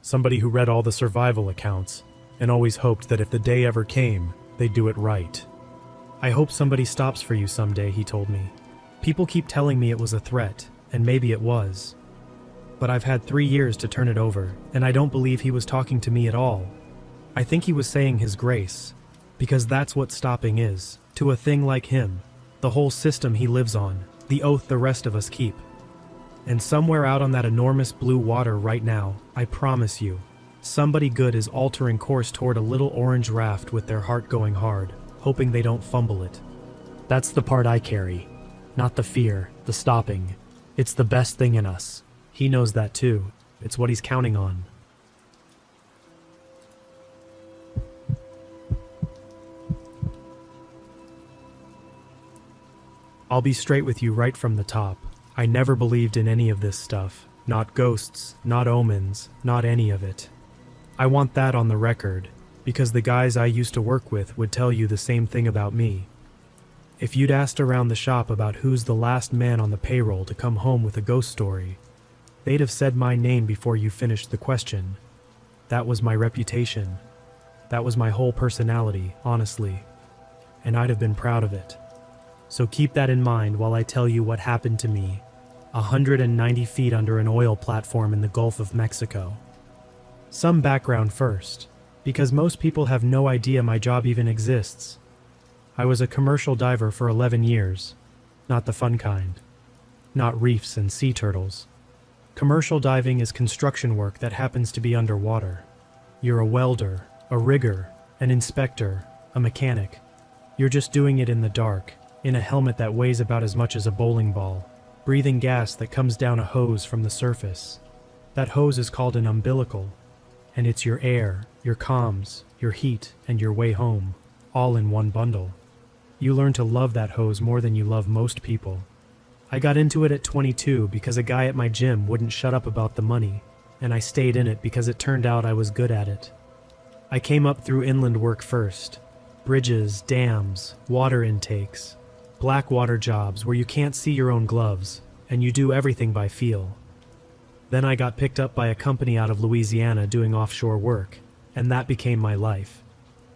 somebody who read all the survival accounts and always hoped that if the day ever came, they'd do it right. I hope somebody stops for you someday, he told me. People keep telling me it was a threat, and maybe it was. But I've had 3 years to turn it over, and I don't believe he was talking to me at all. I think he was saying his grace, because that's what stopping is, to a thing like him, the whole system he lives on, the oath the rest of us keep. And somewhere out on that enormous blue water right now, I promise you, somebody good is altering course toward a little orange raft with their heart going hard, hoping they don't fumble it. That's the part I carry, not the fear, the stopping. It's the best thing in us. He knows that too. It's what he's counting on. I'll be straight with you right from the top. I never believed in any of this stuff. Not ghosts, not omens, not any of it. I want that on the record, because the guys I used to work with would tell you the same thing about me. If you'd asked around the shop about who's the last man on the payroll to come home with a ghost story, they'd have said my name before you finished the question. That was my reputation. That was my whole personality, honestly. And I'd have been proud of it. So keep that in mind while I tell you what happened to me, 190 feet under an oil platform in the Gulf of Mexico. Some background first, because most people have no idea my job even exists. I was a commercial diver for 11 years, not the fun kind. Not reefs and sea turtles. Commercial diving is construction work that happens to be underwater. You're a welder, a rigger, an inspector, a mechanic. You're just doing it in the dark, in a helmet that weighs about as much as a bowling ball, breathing gas that comes down a hose from the surface. That hose is called an umbilical, and it's your air, your comms, your heat, and your way home, all in one bundle. You learn to love that hose more than you love most people. I got into it at 22 because a guy at my gym wouldn't shut up about the money, and I stayed in it because it turned out I was good at it. I came up through inland work first. Bridges, dams, water intakes, black water jobs where you can't see your own gloves, and you do everything by feel. Then I got picked up by a company out of Louisiana doing offshore work, and that became my life.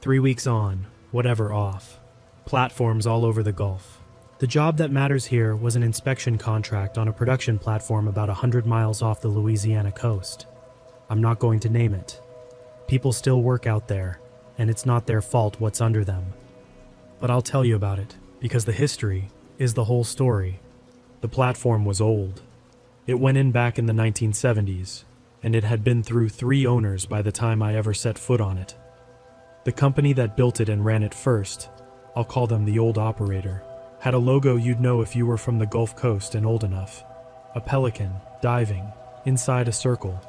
3 weeks on, whatever off. Platforms all over the Gulf. The job that matters here was an inspection contract on a production platform about 100 miles off the Louisiana coast. I'm not going to name it. People still work out there, and it's not their fault what's under them. But I'll tell you about it, because the history is the whole story. The platform was old. It went in back in the 1970s, and it had been through 3 owners by the time I ever set foot on it. The company that built it and ran it first, I'll call them the old operator, had a logo you'd know if you were from the Gulf Coast and old enough. A pelican, diving, inside a circle.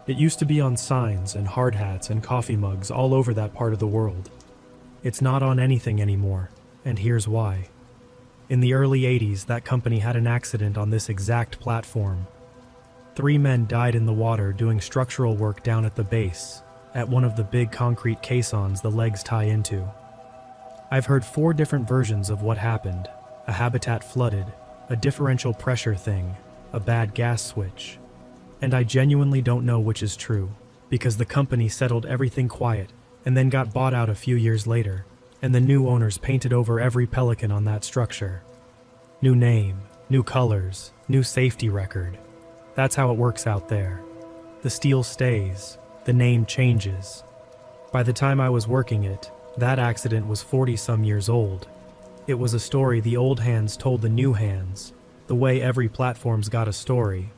It used to be on signs and hard hats and coffee mugs all over that part of the world. It's not on anything anymore, and here's why. In the early 80s, that company had an accident on this exact platform. 3 men died in the water doing structural work down at the base, at one of the big concrete caissons the legs tie into. I've heard 4 different versions of what happened. A habitat flooded, a differential pressure thing, a bad gas switch. And I genuinely don't know which is true, because the company settled everything quiet and then got bought out a few years later, and the new owners painted over every pelican on that structure. New name, new colors, new safety record. That's how it works out there. The steel stays, the name changes. By the time I was working it, that accident was 40-some years old. It was a story the old hands told the new hands, the way every platform's got a story.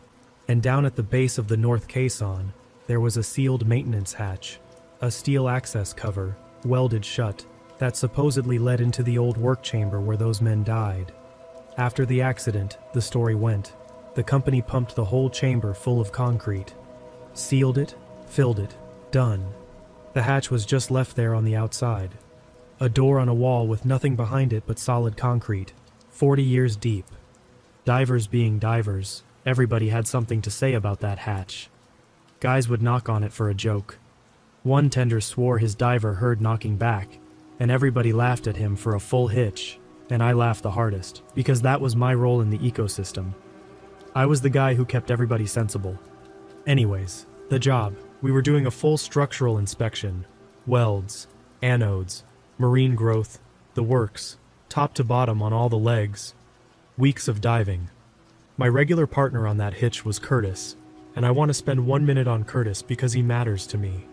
And down at the base of the North Caisson, there was a sealed maintenance hatch, a steel access cover, welded shut, that supposedly led into the old work chamber where those men died. After the accident, the story went, the company pumped the whole chamber full of concrete. Sealed it, filled it, done. The hatch was just left there on the outside. A door on a wall with nothing behind it but solid concrete, 40 years deep. Divers being divers, everybody had something to say about that hatch. Guys would knock on it for a joke. One tender swore his diver heard knocking back, and everybody laughed at him for a full hitch, and I laughed the hardest, because that was my role in the ecosystem. I was the guy who kept everybody sensible. Anyways, the job. We were doing a full structural inspection. Welds, anodes, marine growth, the works, top to bottom on all the legs. Weeks of diving. My regular partner on that hitch was Curtis, and I want to spend 1 minute on Curtis because he matters to me.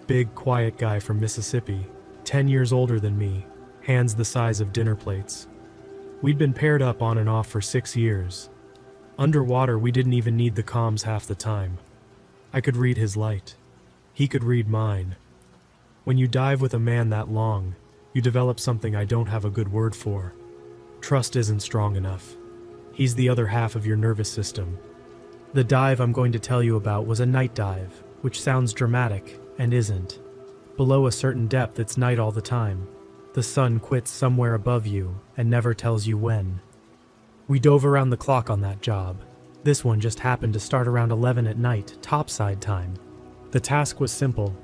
Big, quiet guy from Mississippi, 10 years older than me, hands the size of dinner plates. We'd been paired up on and off for 6 years. Underwater, we didn't even need the comms half the time. I could read his light. He could read mine. When you dive with a man that long, you develop something I don't have a good word for. Trust isn't strong enough. He's the other half of your nervous system. The dive I'm going to tell you about was a night dive, which sounds dramatic, and isn't. Below a certain depth, it's night all the time. The sun quits somewhere above you and never tells you when. We dove around the clock on that job. This one just happened to start around 11 at night, topside time. The task was simple.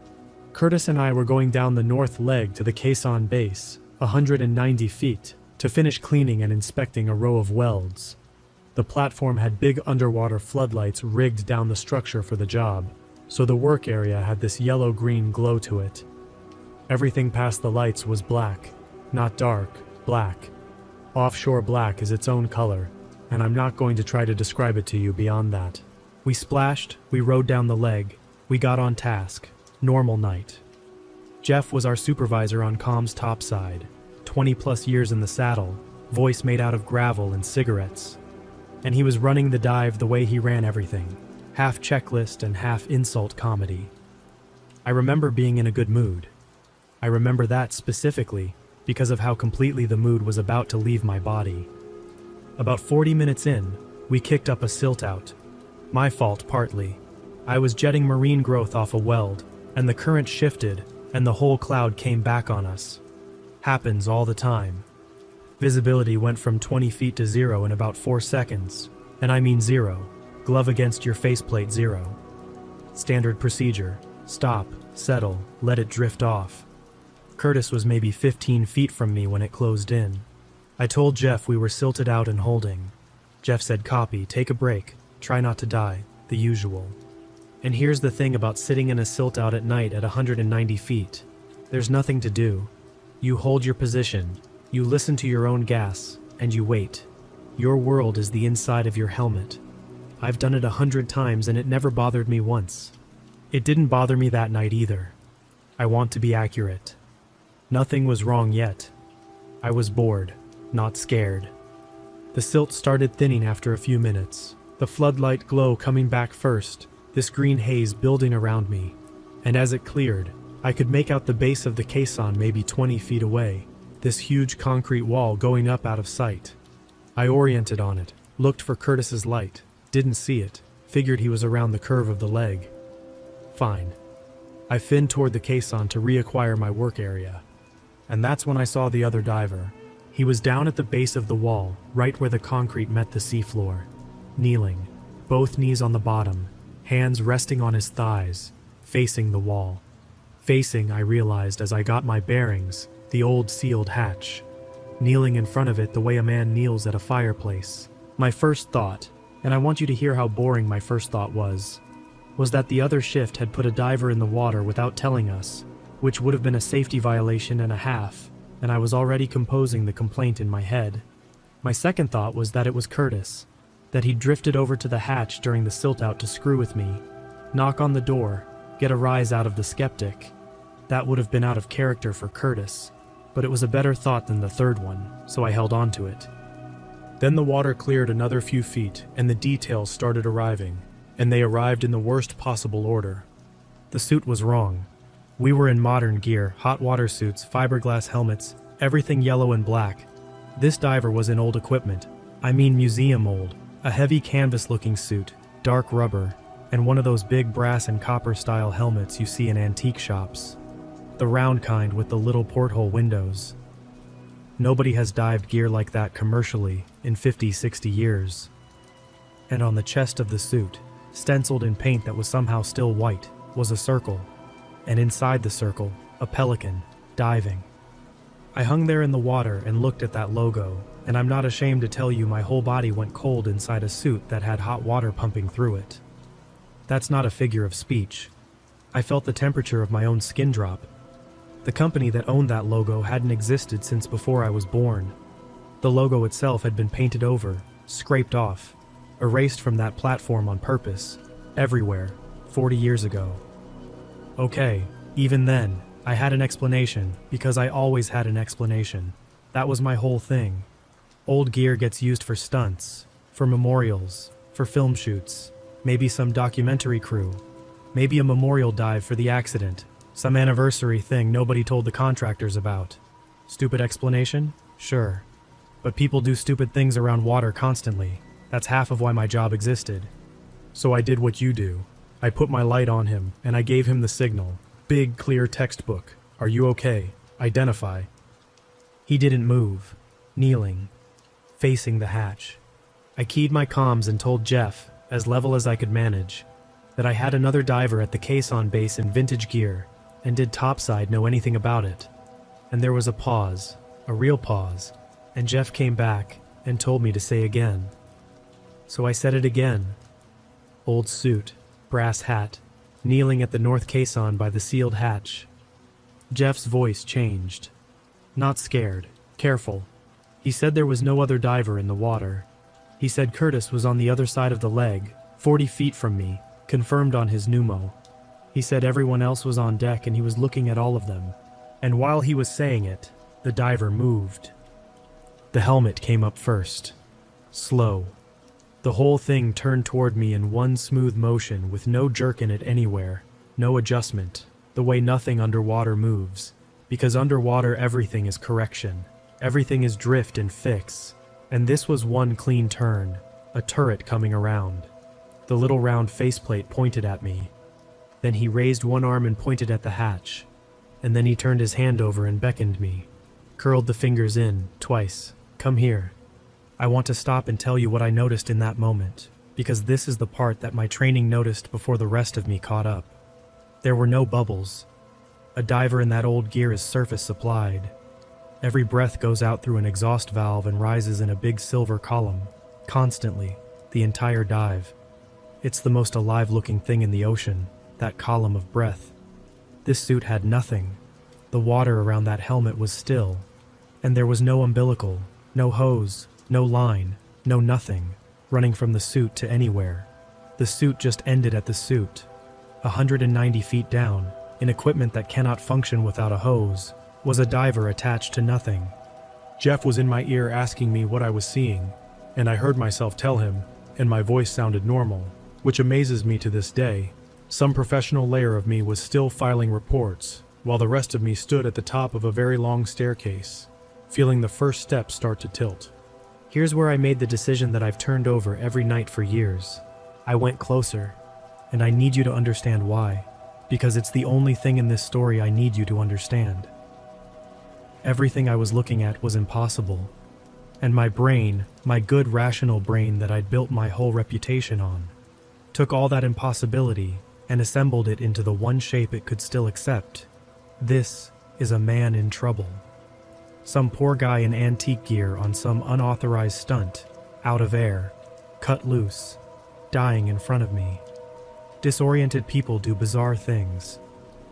Curtis and I were going down the north leg to the caisson base, 190 feet, to finish cleaning and inspecting a row of welds. The platform had big underwater floodlights rigged down the structure for the job, so the work area had this yellow-green glow to it. Everything past the lights was black, not dark, black. Offshore black is its own color, and I'm not going to try to describe it to you beyond that. We splashed, we rode down the leg, we got on task. Normal night. Jeff was our supervisor on comms topside, 20+ years in the saddle, voice made out of gravel and cigarettes. And he was running the dive the way he ran everything, half checklist and half insult comedy. I remember being in a good mood. I remember that specifically because of how completely the mood was about to leave my body. About 40 minutes in, we kicked up a silt out. My fault partly. I was jetting marine growth off a weld, and the current shifted, and the whole cloud came back on us. Happens all the time. Visibility went from 20 feet to 0 in about 4 seconds, and I mean 0. Glove against your faceplate 0. Standard procedure. Stop, settle, let it drift off. Curtis was maybe 15 feet from me when it closed in. I told Jeff we were silted out and holding. Jeff said, "Copy, take a break, try not to die," the usual. And here's the thing about sitting in a silt out at night at 190 feet. There's nothing to do. You hold your position, you listen to your own gas, and you wait. Your world is the inside of your helmet. I've done it 100 times and it never bothered me once. It didn't bother me that night either. I want to be accurate. Nothing was wrong yet. I was bored, not scared. The silt started thinning after a few minutes, the floodlight glow coming back first, this green haze building around me, and as it cleared, I could make out the base of the caisson maybe 20 feet away, this huge concrete wall going up out of sight. I oriented on it, looked for Curtis's light, didn't see it, figured he was around the curve of the leg. Fine. I finned toward the caisson to reacquire my work area. And that's when I saw the other diver. He was down at the base of the wall, right where the concrete met the seafloor, kneeling, both knees on the bottom, hands resting on his thighs, facing the wall. Facing, I realized as I got my bearings, the old sealed hatch. Kneeling in front of it the way a man kneels at a fireplace. My first thought, and I want you to hear how boring my first thought was that the other shift had put a diver in the water without telling us, which would have been a safety violation and a half, and I was already composing the complaint in my head. My second thought was that it was Curtis, that he'd drifted over to the hatch during the silt out to screw with me, knock on the door, get a rise out of the skeptic. That would have been out of character for Curtis, but it was a better thought than the third one, so I held on to it. Then the water cleared another few feet, and the details started arriving, and they arrived in the worst possible order. The suit was wrong. We were in modern gear, hot water suits, fiberglass helmets, everything yellow and black. This diver was in old equipment, I mean museum old, a heavy canvas-looking suit, dark rubber, and one of those big brass and copper-style helmets you see in antique shops. The round kind with the little porthole windows. Nobody has dived gear like that commercially in 50, 60 years. And on the chest of the suit, stenciled in paint that was somehow still white, was a circle. And inside the circle, a pelican, diving. I hung there in the water and looked at that logo, and I'm not ashamed to tell you my whole body went cold inside a suit that had hot water pumping through it. That's not a figure of speech. I felt the temperature of my own skin drop. The company that owned that logo hadn't existed since before I was born. The logo itself had been painted over, scraped off, erased from that platform on purpose, everywhere, 40 years ago. Okay, even then, I had an explanation, because I always had an explanation. That was my whole thing. Old gear gets used for stunts, for memorials, for film shoots, maybe some documentary crew, maybe a memorial dive for the accident, some anniversary thing nobody told the contractors about. Stupid explanation? Sure. But people do stupid things around water constantly. That's half of why my job existed. So I did what you do. I put my light on him, and I gave him the signal. Big, clear textbook. Are you okay? Identify. He didn't move. Kneeling. Facing the hatch. I keyed my comms and told Jeff, as level as I could manage, that I had another diver at the caisson base in vintage gear, and did topside know anything about it. And there was a pause, a real pause, and Jeff came back and told me to say again. So I said it again. Old suit, brass hat, kneeling at the north caisson by the sealed hatch. Jeff's voice changed. Not scared, careful. He said there was no other diver in the water. He said Curtis was on the other side of the leg, 40 feet from me, confirmed on his pneumo. He said everyone else was on deck and he was looking at all of them. And while he was saying it, the diver moved. The helmet came up first. Slow. The whole thing turned toward me in one smooth motion with no jerk in it anywhere, no adjustment, the way nothing underwater moves. Because underwater everything is correction. Everything is drift and fix. And this was one clean turn, a turret coming around. The little round faceplate pointed at me. Then he raised one arm and pointed at the hatch. And then he turned his hand over and beckoned me. Curled the fingers in, twice. Come here. I want to stop and tell you what I noticed in that moment, because this is the part that my training noticed before the rest of me caught up. There were no bubbles. A diver in that old gear is surface supplied. Every breath goes out through an exhaust valve and rises in a big silver column, constantly, the entire dive. It's the most alive-looking thing in the ocean, that column of breath. This suit had nothing. The water around that helmet was still, and there was no umbilical, no hose, no line, no nothing, running from the suit to anywhere. The suit just ended at the suit. 190 feet down, in equipment that cannot function without a hose, was a diver attached to nothing. Jeff was in my ear asking me what I was seeing, and I heard myself tell him, and my voice sounded normal, which amazes me to this day. Some professional layer of me was still filing reports, while the rest of me stood at the top of a very long staircase, feeling the first step start to tilt. Here's where I made the decision that I've turned over every night for years. I went closer, and I need you to understand why, because it's the only thing in this story I need you to understand. Everything I was looking at was impossible, and my brain, my good rational brain that I'd built my whole reputation on, took all that impossibility and assembled it into the one shape it could still accept. This is a man in trouble. Some poor guy in antique gear on some unauthorized stunt, out of air, cut loose, dying in front of me. Disoriented people do bizarre things.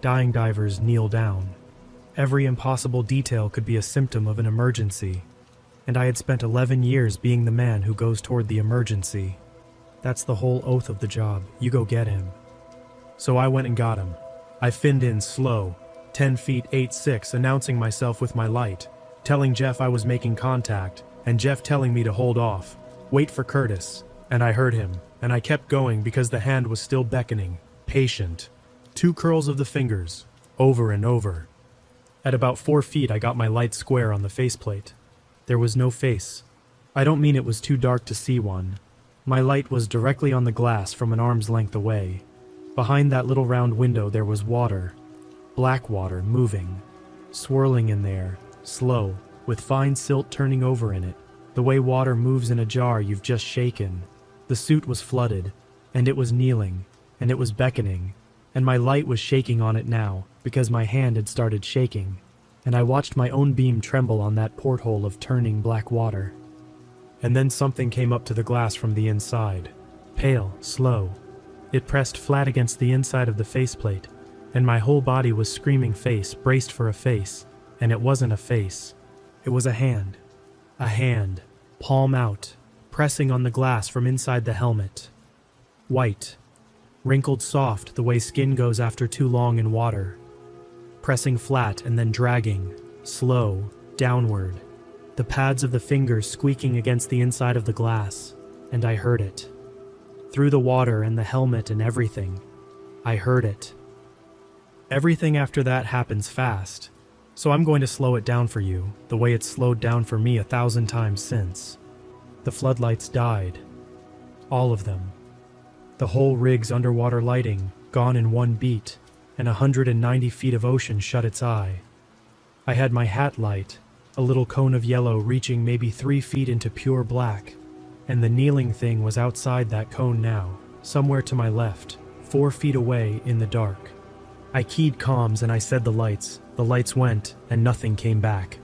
Dying divers kneel down. Every impossible detail could be a symptom of an emergency, and I had spent 11 years being the man who goes toward the emergency. That's the whole oath of the job. You go get him. So I went and got him. I finned in slow, 10 feet 8'6", announcing myself with my light, telling Jeff I was making contact, and Jeff telling me to hold off, wait for Curtis, and I heard him, and I kept going because the hand was still beckoning, patient. 2 curls of the fingers, over and over. At about 4 feet I got my light square on the faceplate. There was no face. I don't mean it was too dark to see one. My light was directly on the glass from an arm's length away. Behind that little round window there was water. Black water, moving. Swirling in there, slow, with fine silt turning over in it. The way water moves in a jar you've just shaken. The suit was flooded, and it was kneeling, and it was beckoning, and my light was shaking on it now, because my hand had started shaking, and I watched my own beam tremble on that porthole of turning black water. And then something came up to the glass from the inside. Pale, slow. It pressed flat against the inside of the faceplate, and my whole body was screaming face, braced for a face, and it wasn't a face. It was a hand. A hand, palm out, pressing on the glass from inside the helmet. White. Wrinkled soft the way skin goes after too long in water. Pressing flat and then dragging, slow, downward. The pads of the fingers squeaking against the inside of the glass, and I heard it. Through the water and the helmet and everything, I heard it. Everything after that happens fast, so I'm going to slow it down for you, the way it's slowed down for me 1,000 times since. The floodlights died. All of them. The whole rig's underwater lighting, gone in one beat, and 190 feet of ocean shut its eye. I had my hat light, a little cone of yellow reaching maybe 3 feet into pure black, and the kneeling thing was outside that cone now, somewhere to my left, 4 feet away in the dark. I keyed comms and I said the lights went, and nothing came back.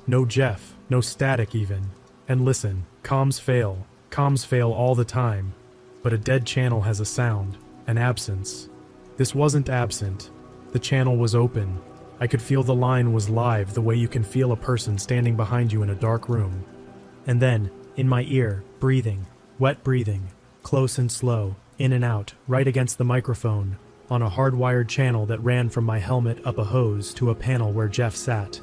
No Jeff, no static even. And listen, comms fail all the time, but a dead channel has a sound, an absence. This wasn't absent. The channel was open. I could feel the line was live the way you can feel a person standing behind you in a dark room. And then, in my ear, breathing, wet breathing, close and slow, in and out, right against the microphone, on a hardwired channel that ran from my helmet up a hose to a panel where Jeff sat.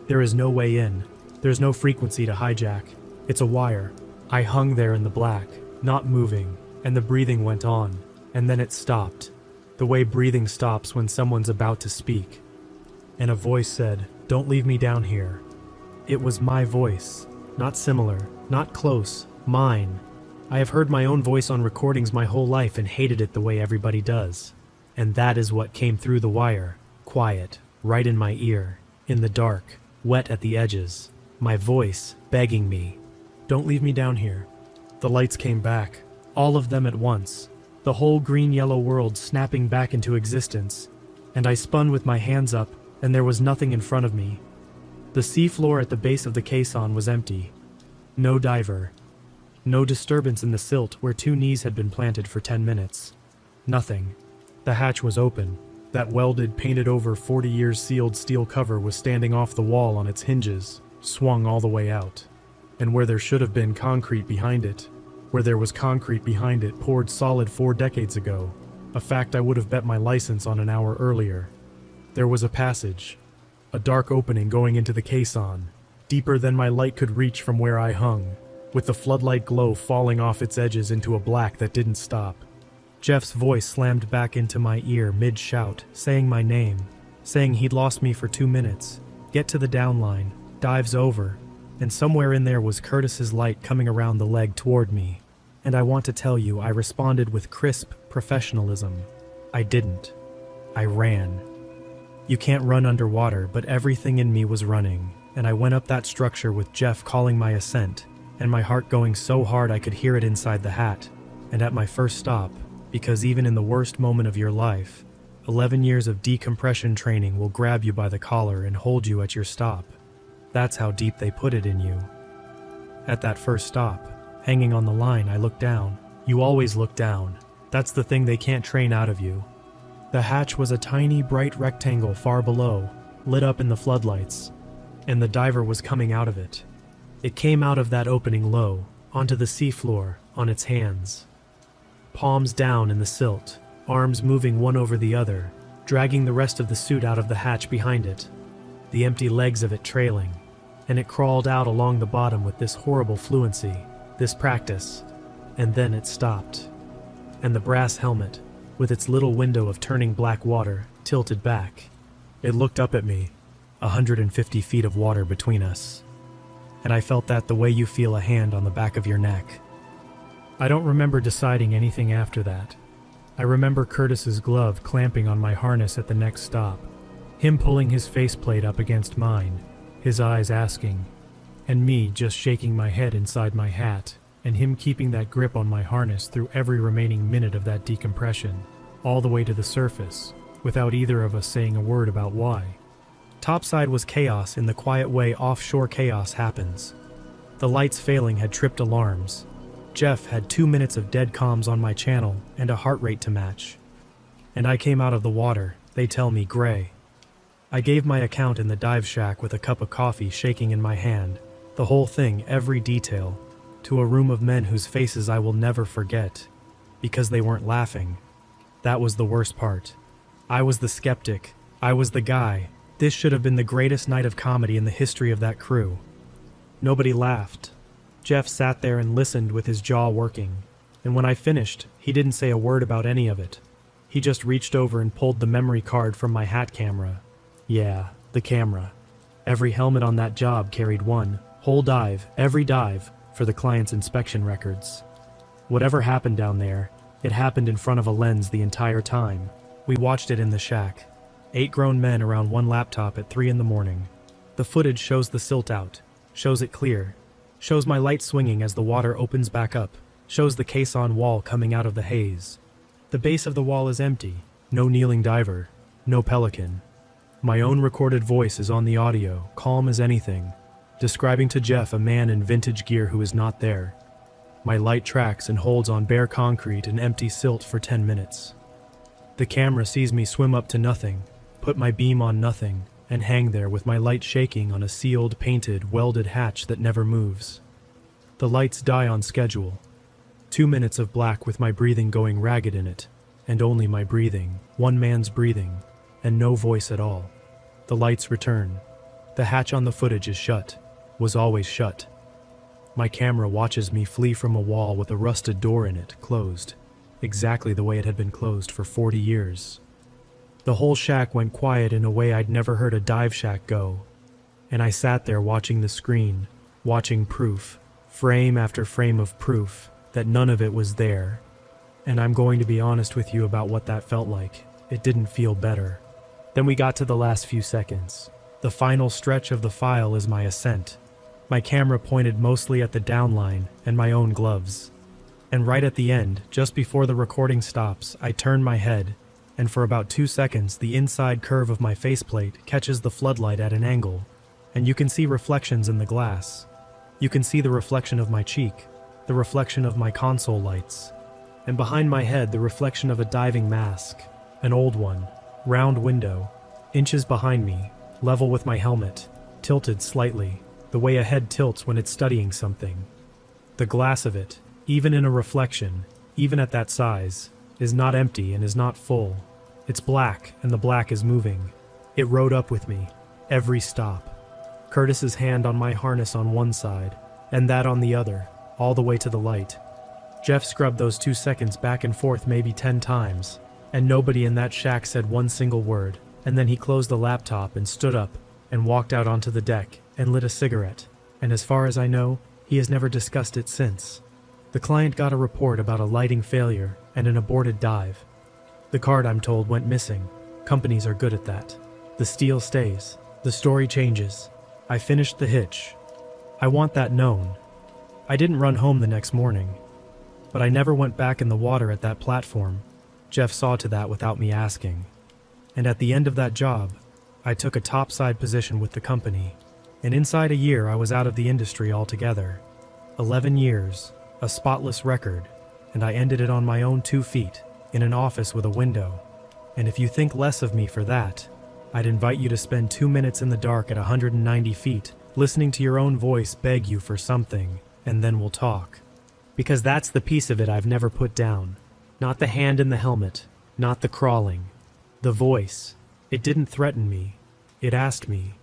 There is no way in. There's no frequency to hijack. It's a wire. I hung there in the black, not moving, and the breathing went on, and then it stopped. The way breathing stops when someone's about to speak. And a voice said, "Don't leave me down here." It was my voice, not similar, not close, mine. I have heard my own voice on recordings my whole life and hated it the way everybody does. And that is what came through the wire, quiet, right in my ear, in the dark, wet at the edges. My voice begging me, "Don't leave me down here." The lights came back, all of them at once. The whole green-yellow world snapping back into existence, and I spun with my hands up, and there was nothing in front of me. The seafloor at the base of the caisson was empty. No diver. No disturbance in the silt where 2 knees had been planted for 10 minutes. Nothing. The hatch was open. That welded, painted-over 40 years sealed steel cover was standing off the wall on its hinges, swung all the way out. And where there should have been concrete behind it, where there was concrete behind it poured solid 4 decades ago, a fact I would have bet my license on an hour earlier. There was a passage, a dark opening going into the caisson, deeper than my light could reach from where I hung, with the floodlight glow falling off its edges into a black that didn't stop. Jeff's voice slammed back into my ear mid-shout, saying my name, saying he'd lost me for 2 minutes, get to the downline, dives over, and somewhere in there was Curtis's light coming around the leg toward me. And I want to tell you, I responded with crisp professionalism. I didn't. I ran. You can't run underwater, but everything in me was running, and I went up that structure with Jeff calling my ascent, and my heart going so hard I could hear it inside the hat. And at my first stop, because even in the worst moment of your life, 11 years of decompression training will grab you by the collar and hold you at your stop. That's how deep they put it in you. At that first stop, hanging on the line, I looked down. You always look down. That's the thing they can't train out of you. The hatch was a tiny, bright rectangle far below, lit up in the floodlights, and the diver was coming out of it. It came out of that opening low, onto the seafloor, on its hands. Palms down in the silt, arms moving one over the other, dragging the rest of the suit out of the hatch behind it, the empty legs of it trailing, and it crawled out along the bottom with this horrible fluency, this practice, and then it stopped. And the brass helmet, with its little window of turning black water, tilted back. It looked up at me, 150 feet of water between us. And I felt that the way you feel a hand on the back of your neck. I don't remember deciding anything after that. I remember Curtis's glove clamping on my harness at the next stop, him pulling his faceplate up against mine, his eyes asking, and me just shaking my head inside my hat, and him keeping that grip on my harness through every remaining minute of that decompression, all the way to the surface, without either of us saying a word about why. Topside was chaos in the quiet way offshore chaos happens. The lights failing had tripped alarms. Jeff had 2 minutes of dead comms on my channel and a heart rate to match. And I came out of the water, they tell me, gray. I gave my account in the dive shack with a cup of coffee shaking in my hand, the whole thing, every detail, to a room of men whose faces I will never forget, because they weren't laughing. That was the worst part. I was the skeptic. I was the guy. This should have been the greatest night of comedy in the history of that crew. Nobody laughed. Jeff sat there and listened with his jaw working, and when I finished, he didn't say a word about any of it. He just reached over and pulled the memory card from my hat camera. Yeah, the camera. Every helmet on that job carried one, whole dive, every dive, for the client's inspection records. Whatever happened down there, it happened in front of a lens the entire time. We watched it in the shack. 8 grown men around one laptop at 3 a.m. The footage shows the silt out, shows it clear, shows my light swinging as the water opens back up, shows the caisson wall coming out of the haze. The base of the wall is empty, no kneeling diver, no pelican. My own recorded voice is on the audio, calm as anything, describing to Jeff a man in vintage gear who is not there. My light tracks and holds on bare concrete and empty silt for 10 minutes. The camera sees me swim up to nothing, put my beam on nothing, and hang there with my light shaking on a sealed, painted, welded hatch that never moves. The lights die on schedule. 2 minutes of black with my breathing going ragged in it, and only my breathing, one man's breathing, and no voice at all. The lights return. The hatch on the footage is shut, was always shut. My camera watches me flee from a wall with a rusted door in it, closed, exactly the way it had been closed for 40 years. The whole shack went quiet in a way I'd never heard a dive shack go, and I sat there watching the screen, watching proof, frame after frame of proof, that none of it was there. And I'm going to be honest with you about what that felt like. It didn't feel better. Then we got to the last few seconds. The final stretch of the file is my ascent. My camera pointed mostly at the downline and my own gloves. And right at the end, just before the recording stops, I turn my head, and for about 2 seconds the inside curve of my faceplate catches the floodlight at an angle, and you can see reflections in the glass. You can see the reflection of my cheek, the reflection of my console lights, and behind my head the reflection of a diving mask, an old one, round window, inches behind me, level with my helmet, tilted slightly, the way a head tilts when it's studying something. The glass of it, even in a reflection, even at that size, is not empty and is not full. It's black, and the black is moving. It rode up with me, every stop. Curtis's hand on my harness on one side, and that on the other, all the way to the light. Jeff scrubbed those 2 seconds back and forth maybe 10 times, and nobody in that shack said one single word, and then he closed the laptop and stood up and walked out onto the deck and lit a cigarette, and as far as I know, he has never discussed it since. The client got a report about a lighting failure and an aborted dive. The card, I'm told, went missing. Companies are good at that. The steel stays. The story changes. I finished the hitch. I want that known. I didn't run home the next morning, but I never went back in the water at that platform. Jeff saw to that without me asking. And at the end of that job, I took a topside position with the company, and inside a year I was out of the industry altogether. 11 years, a spotless record, and I ended it on my own 2 feet, in an office with a window. And if you think less of me for that, I'd invite you to spend 2 minutes in the dark at 190 feet, listening to your own voice beg you for something, and then we'll talk. Because that's the piece of it I've never put down. Not the hand in the helmet, not the crawling. The voice. It didn't threaten me. It asked me.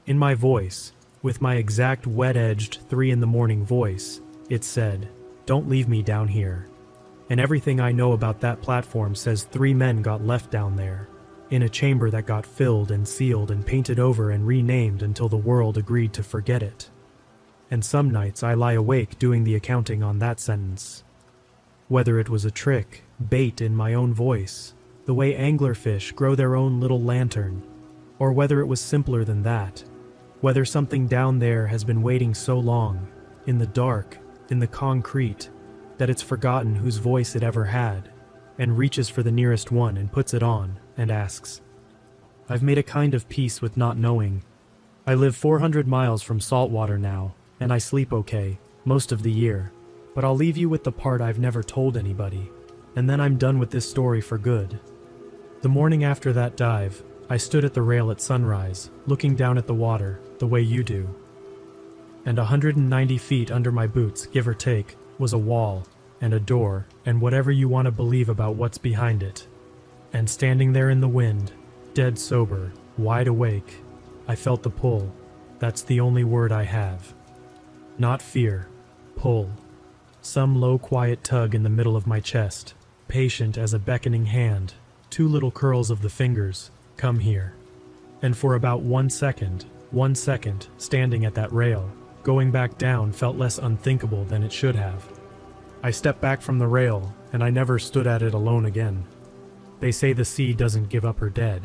In my voice, with my exact wet-edged 3 a.m. voice, it said, "Don't leave me down here." And everything I know about that platform says 3 men got left down there, in a chamber that got filled and sealed and painted over and renamed until the world agreed to forget it. And some nights I lie awake doing the accounting on that sentence. Whether it was a trick, bait in my own voice, the way anglerfish grow their own little lantern, or whether it was simpler than that, whether something down there has been waiting so long, in the dark, in the concrete, that it's forgotten whose voice it ever had, and reaches for the nearest one and puts it on, and asks. I've made a kind of peace with not knowing. I live 400 miles from saltwater now, and I sleep okay, most of the year, but I'll leave you with the part I've never told anybody, and then I'm done with this story for good. The morning after that dive, I stood at the rail at sunrise, looking down at the water, the way you do. And 190 feet under my boots, give or take, was a wall, and a door, and whatever you want to believe about what's behind it. And standing there in the wind, dead sober, wide awake, I felt the pull. That's the only word I have. Not fear, pull. Some low quiet tug in the middle of my chest, patient as a beckoning hand, 2 little curls of the fingers, come here. And for about 1 second, standing at that rail, going back down felt less unthinkable than it should have. I stepped back from the rail, and I never stood at it alone again. They say the sea doesn't give up her dead.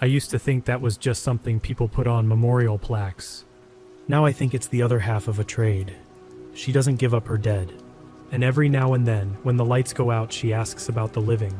I used to think that was just something people put on memorial plaques. Now I think it's the other half of a trade. She doesn't give up her dead. And every now and then, when the lights go out, she asks about the living.